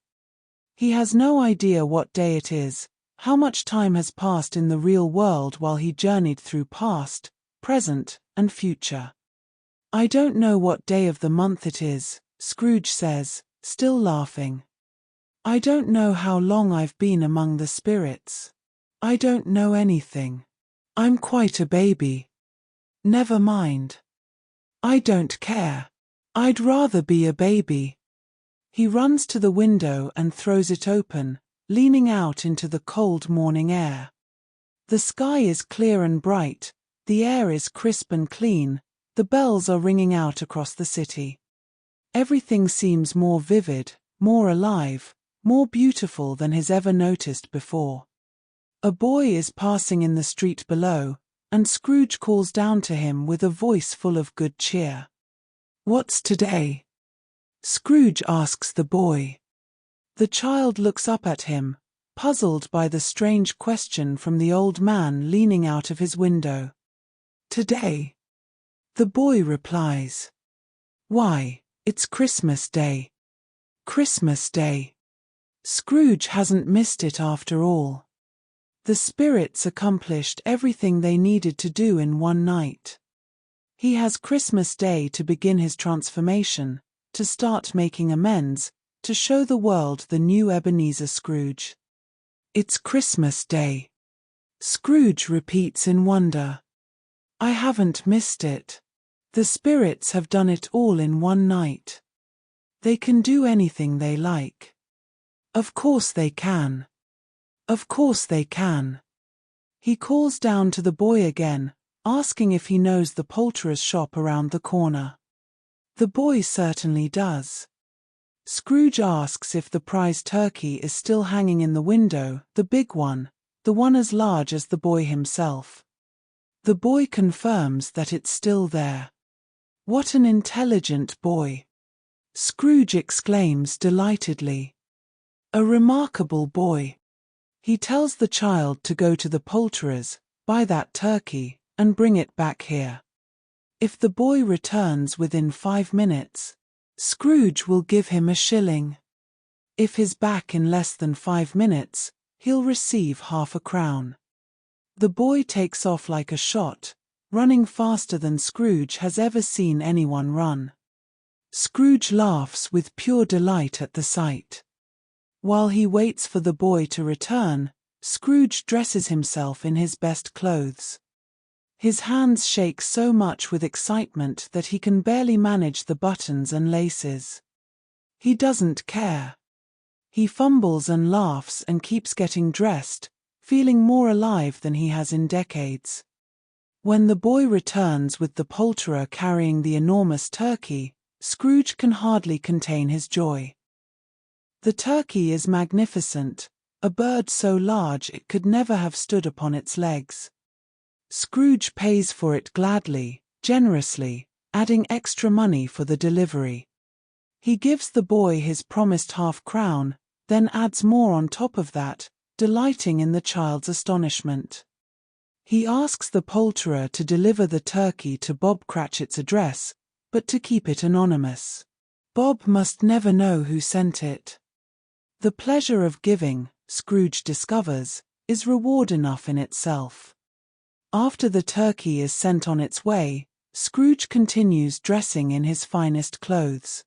He has no idea what day it is, how much time has passed in the real world while he journeyed through past, present, and future. I don't know what day of the month it is, Scrooge says, still laughing. I don't know how long I've been among the spirits. I don't know anything. I'm quite a baby. Never mind. I don't care. I'd rather be a baby. He runs to the window and throws it open, leaning out into the cold morning air. The sky is clear and bright, the air is crisp and clean, the bells are ringing out across the city. Everything seems more vivid, more alive, more beautiful than he's ever noticed before. A boy is passing in the street below, and Scrooge calls down to him with a voice full of good cheer. "What's today?" Scrooge asks the boy. The child looks up at him, puzzled by the strange question from the old man leaning out of his window. "Today?" The boy replies. "Why, it's Christmas Day." Christmas Day. Scrooge hasn't missed it after all. The spirits accomplished everything they needed to do in one night. He has Christmas Day to begin his transformation, to start making amends, to show the world the new Ebenezer Scrooge. It's Christmas Day. Scrooge repeats in wonder. I haven't missed it. The spirits have done it all in one night. They can do anything they like. Of course they can. Of course they can. He calls down to the boy again, asking if he knows the poulterer's shop around the corner. The boy certainly does. Scrooge asks if the prize turkey is still hanging in the window, the big one, the one as large as the boy himself. The boy confirms that it's still there. What an intelligent boy! Scrooge exclaims delightedly. A remarkable boy. He tells the child to go to the poulterer's, buy that turkey, and bring it back here. If the boy returns within 5 minutes, Scrooge will give him a shilling. If he's back in less than 5 minutes, he'll receive half a crown. The boy takes off like a shot, running faster than Scrooge has ever seen anyone run. Scrooge laughs with pure delight at the sight. While he waits for the boy to return, Scrooge dresses himself in his best clothes. His hands shake so much with excitement that he can barely manage the buttons and laces. He doesn't care. He fumbles and laughs and keeps getting dressed, feeling more alive than he has in decades. When the boy returns with the poulterer carrying the enormous turkey, Scrooge can hardly contain his joy. The turkey is magnificent, a bird so large it could never have stood upon its legs. Scrooge pays for it gladly, generously, adding extra money for the delivery. He gives the boy his promised half-crown, then adds more on top of that, delighting in the child's astonishment. He asks the poulterer to deliver the turkey to Bob Cratchit's address, but to keep it anonymous. Bob must never know who sent it. The pleasure of giving, Scrooge discovers, is reward enough in itself. After the turkey is sent on its way, Scrooge continues dressing in his finest clothes.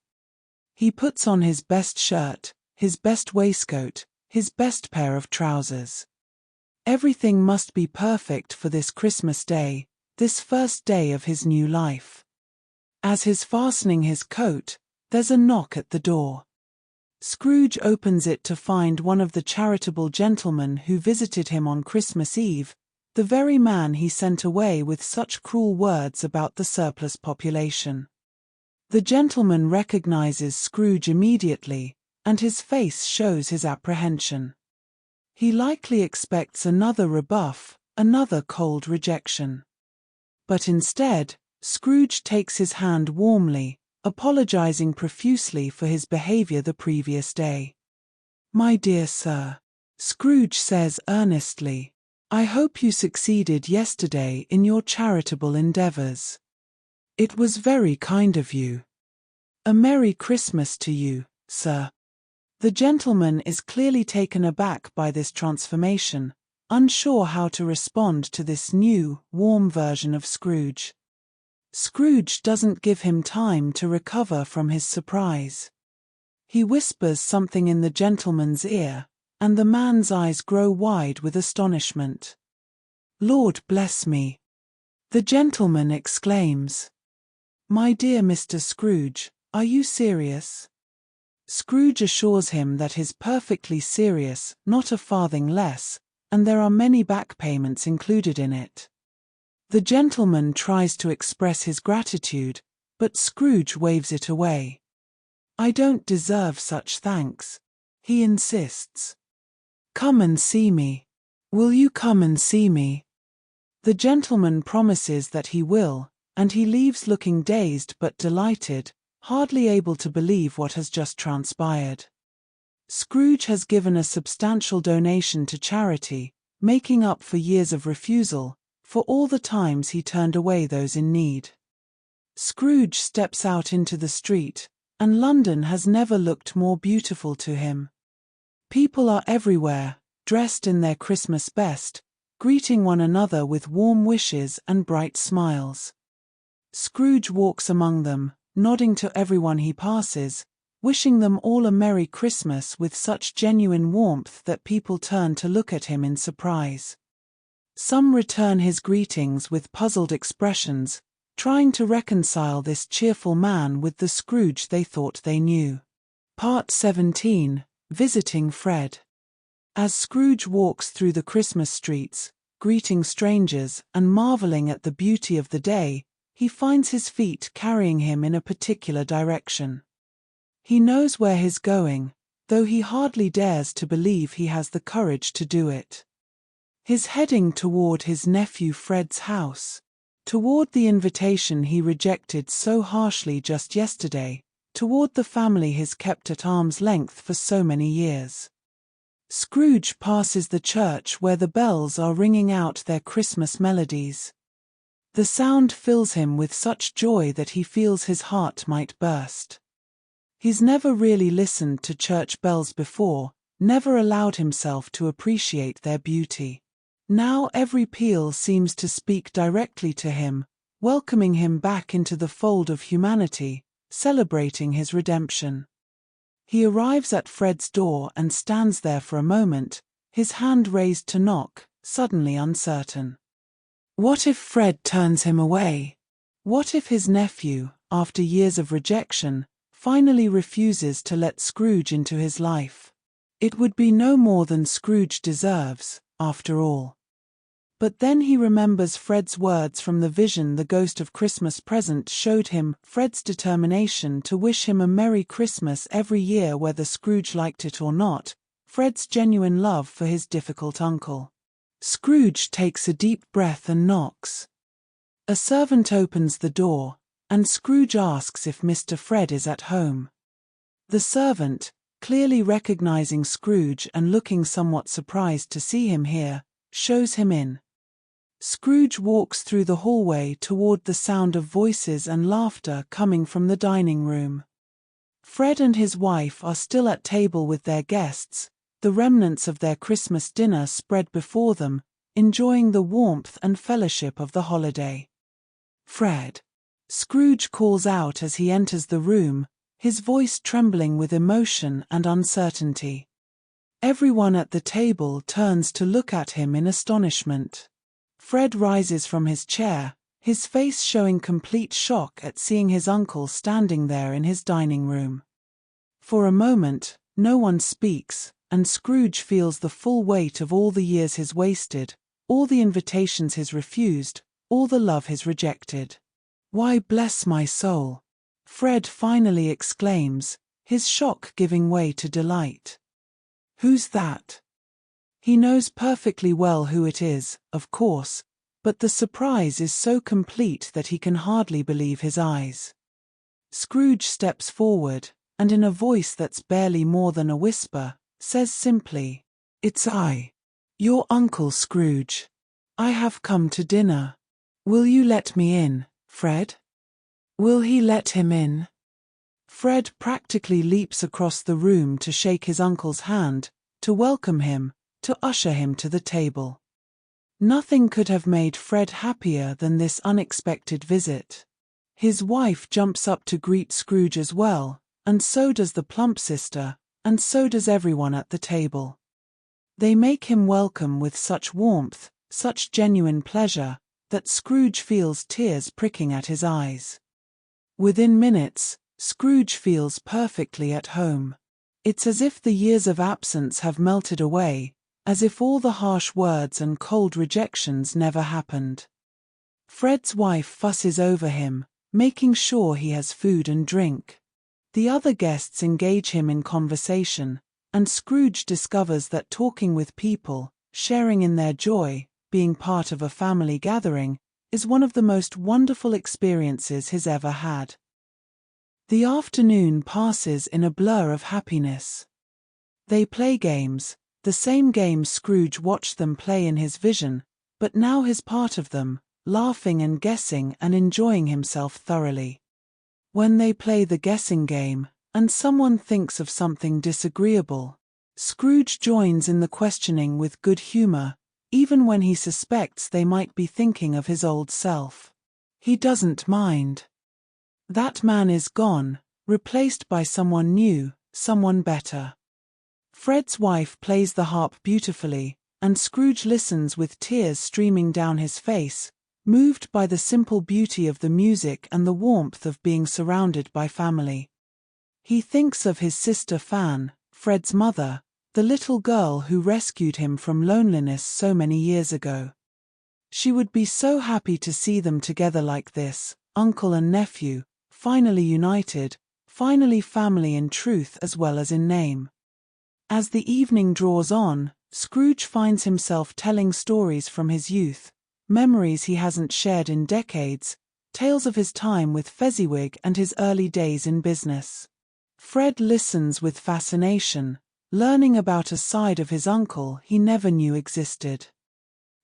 He puts on his best shirt, his best waistcoat, his best pair of trousers. Everything must be perfect for this Christmas Day, this first day of his new life. As he's fastening his coat, there's a knock at the door. Scrooge opens it to find one of the charitable gentlemen who visited him on Christmas Eve, the very man he sent away with such cruel words about the surplus population. The gentleman recognizes Scrooge immediately, and his face shows his apprehension. He likely expects another rebuff, another cold rejection. But instead, Scrooge takes his hand warmly, apologizing profusely for his behavior the previous day. "My dear sir," Scrooge says earnestly, "I hope you succeeded yesterday in your charitable endeavors. It was very kind of you. A Merry Christmas to you, sir." The gentleman is clearly taken aback by this transformation, unsure how to respond to this new, warm version of Scrooge. Scrooge doesn't give him time to recover from his surprise. He whispers something in the gentleman's ear, and the man's eyes grow wide with astonishment. "Lord bless me!" the gentleman exclaims. "My dear Mr. Scrooge, are you serious?" Scrooge assures him that he's perfectly serious, not a farthing less, and there are many back payments included in it. The gentleman tries to express his gratitude, but Scrooge waves it away. "I don't deserve such thanks," he insists. "Come and see me. Will you come and see me?" The gentleman promises that he will, and he leaves looking dazed but delighted, hardly able to believe what has just transpired. Scrooge has given a substantial donation to charity, making up for years of refusal, for all the times he turned away those in need. Scrooge steps out into the street, and London has never looked more beautiful to him. People are everywhere, dressed in their Christmas best, greeting one another with warm wishes and bright smiles. Scrooge walks among them, nodding to everyone he passes, wishing them all a Merry Christmas with such genuine warmth that people turn to look at him in surprise. Some return his greetings with puzzled expressions, trying to reconcile this cheerful man with the Scrooge they thought they knew. Part 17. Visiting Fred. As Scrooge walks through the Christmas streets, greeting strangers and marveling at the beauty of the day, he finds his feet carrying him in a particular direction. He knows where he's going, though he hardly dares to believe he has the courage to do it. He's heading toward his nephew Fred's house, toward the invitation he rejected so harshly just yesterday, toward the family he's kept at arm's length for so many years. Scrooge passes the church where the bells are ringing out their Christmas melodies. The sound fills him with such joy that he feels his heart might burst. He's never really listened to church bells before, never allowed himself to appreciate their beauty. Now every peal seems to speak directly to him, welcoming him back into the fold of humanity, celebrating his redemption. He arrives at Fred's door and stands there for a moment, his hand raised to knock, suddenly uncertain. What if Fred turns him away? What if his nephew, after years of rejection, finally refuses to let Scrooge into his life? It would be no more than Scrooge deserves, after all. But then he remembers Fred's words from the vision the ghost of Christmas present showed him, Fred's determination to wish him a Merry Christmas every year whether Scrooge liked it or not, Fred's genuine love for his difficult uncle. Scrooge takes a deep breath and knocks. A servant opens the door, and Scrooge asks if Mr. Fred is at home. The servant, clearly recognizing Scrooge and looking somewhat surprised to see him here, shows him in. Scrooge walks through the hallway toward the sound of voices and laughter coming from the dining room. Fred and his wife are still at table with their guests, the remnants of their Christmas dinner spread before them, enjoying the warmth and fellowship of the holiday. "Fred!" Scrooge calls out as he enters the room, his voice trembling with emotion and uncertainty. Everyone at the table turns to look at him in astonishment. Fred rises from his chair, his face showing complete shock at seeing his uncle standing there in his dining room. For a moment, no one speaks, and Scrooge feels the full weight of all the years he's wasted, all the invitations he's refused, all the love he's rejected. "Why, bless my soul!" Fred finally exclaims, his shock giving way to delight. "Who's that?" He knows perfectly well who it is, of course, but the surprise is so complete that he can hardly believe his eyes. Scrooge steps forward, and in a voice that's barely more than a whisper, says simply, "It's I, your Uncle Scrooge. I have come to dinner. Will you let me in, Fred?" Will he let him in? Fred practically leaps across the room to shake his uncle's hand, to welcome him, to usher him to the table. Nothing could have made Fred happier than this unexpected visit. His wife jumps up to greet Scrooge as well, and so does the plump sister, and so does everyone at the table. They make him welcome with such warmth, such genuine pleasure, that Scrooge feels tears pricking at his eyes. Within minutes, Scrooge feels perfectly at home. It's as if the years of absence have melted away, as if all the harsh words and cold rejections never happened. Fred's wife fusses over him, making sure he has food and drink. The other guests engage him in conversation, and Scrooge discovers that talking with people, sharing in their joy, being part of a family gathering, is one of the most wonderful experiences he's ever had. The afternoon passes in a blur of happiness. They play games, the same games Scrooge watched them play in his vision, but now he's part of them, laughing and guessing and enjoying himself thoroughly. When they play the guessing game, and someone thinks of something disagreeable, Scrooge joins in the questioning with good humor, even when he suspects they might be thinking of his old self. He doesn't mind. That man is gone, replaced by someone new, someone better. Fred's wife plays the harp beautifully, and Scrooge listens with tears streaming down his face, moved by the simple beauty of the music and the warmth of being surrounded by family. He thinks of his sister Fan, Fred's mother, the little girl who rescued him from loneliness so many years ago. She would be so happy to see them together like this, uncle and nephew, finally united, finally family in truth as well as in name. As the evening draws on, Scrooge finds himself telling stories from his youth, memories he hasn't shared in decades, tales of his time with Fezziwig and his early days in business. Fred listens with fascination, learning about a side of his uncle he never knew existed.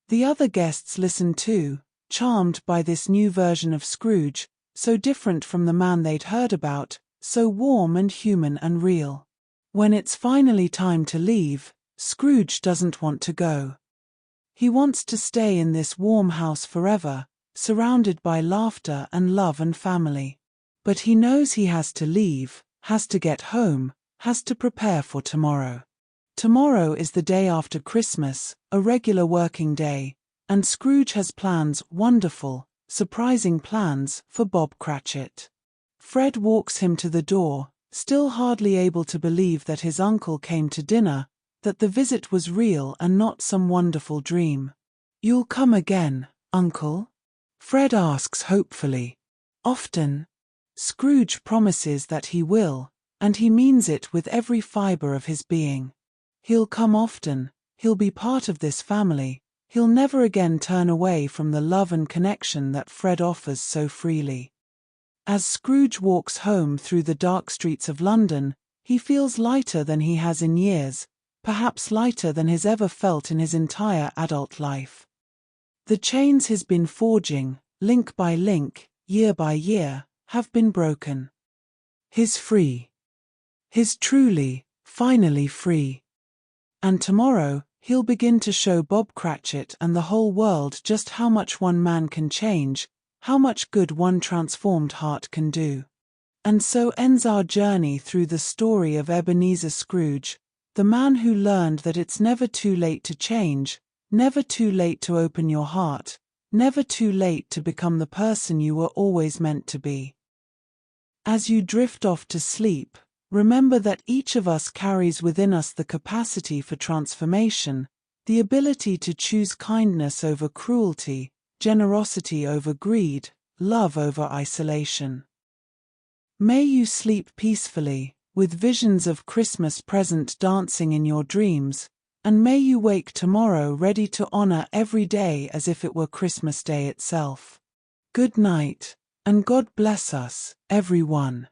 The other guests listen too, charmed by this new version of Scrooge, so different from the man they'd heard about, so warm and human and real. When it's finally time to leave, Scrooge doesn't want to go. He wants to stay in this warm house forever, surrounded by laughter and love and family. But he knows he has to leave, has to get home, has to prepare for tomorrow. Tomorrow is the day after Christmas, a regular working day, and Scrooge has plans, wonderful, surprising plans, for Bob Cratchit. Fred walks him to the door, still hardly able to believe that his uncle came to dinner, that the visit was real and not some wonderful dream. "You'll come again, Uncle?" Fred asks hopefully. "Often." Scrooge promises that he will, and he means it with every fiber of his being. He'll come often, he'll be part of this family, he'll never again turn away from the love and connection that Fred offers so freely. As Scrooge walks home through the dark streets of London, he feels lighter than he has in years, perhaps lighter than he's ever felt in his entire adult life. The chains he's been forging, link by link, year by year, have been broken. He's free. He's truly, finally free. And tomorrow, he'll begin to show Bob Cratchit and the whole world just how much one man can change, how much good one transformed heart can do. And so ends our journey through the story of Ebineezer Scrooge, the man who learned that it's never too late to change, never too late to open your heart, never too late to become the person you were always meant to be. As you drift off to sleep, Remember that each of us carries within us the capacity for transformation, the ability to choose kindness over cruelty, generosity over greed, love over isolation. May you sleep peacefully, with visions of Christmas present dancing in your dreams, and may you wake tomorrow ready to honor every day as if it were Christmas Day itself. Good night, and God bless us, everyone.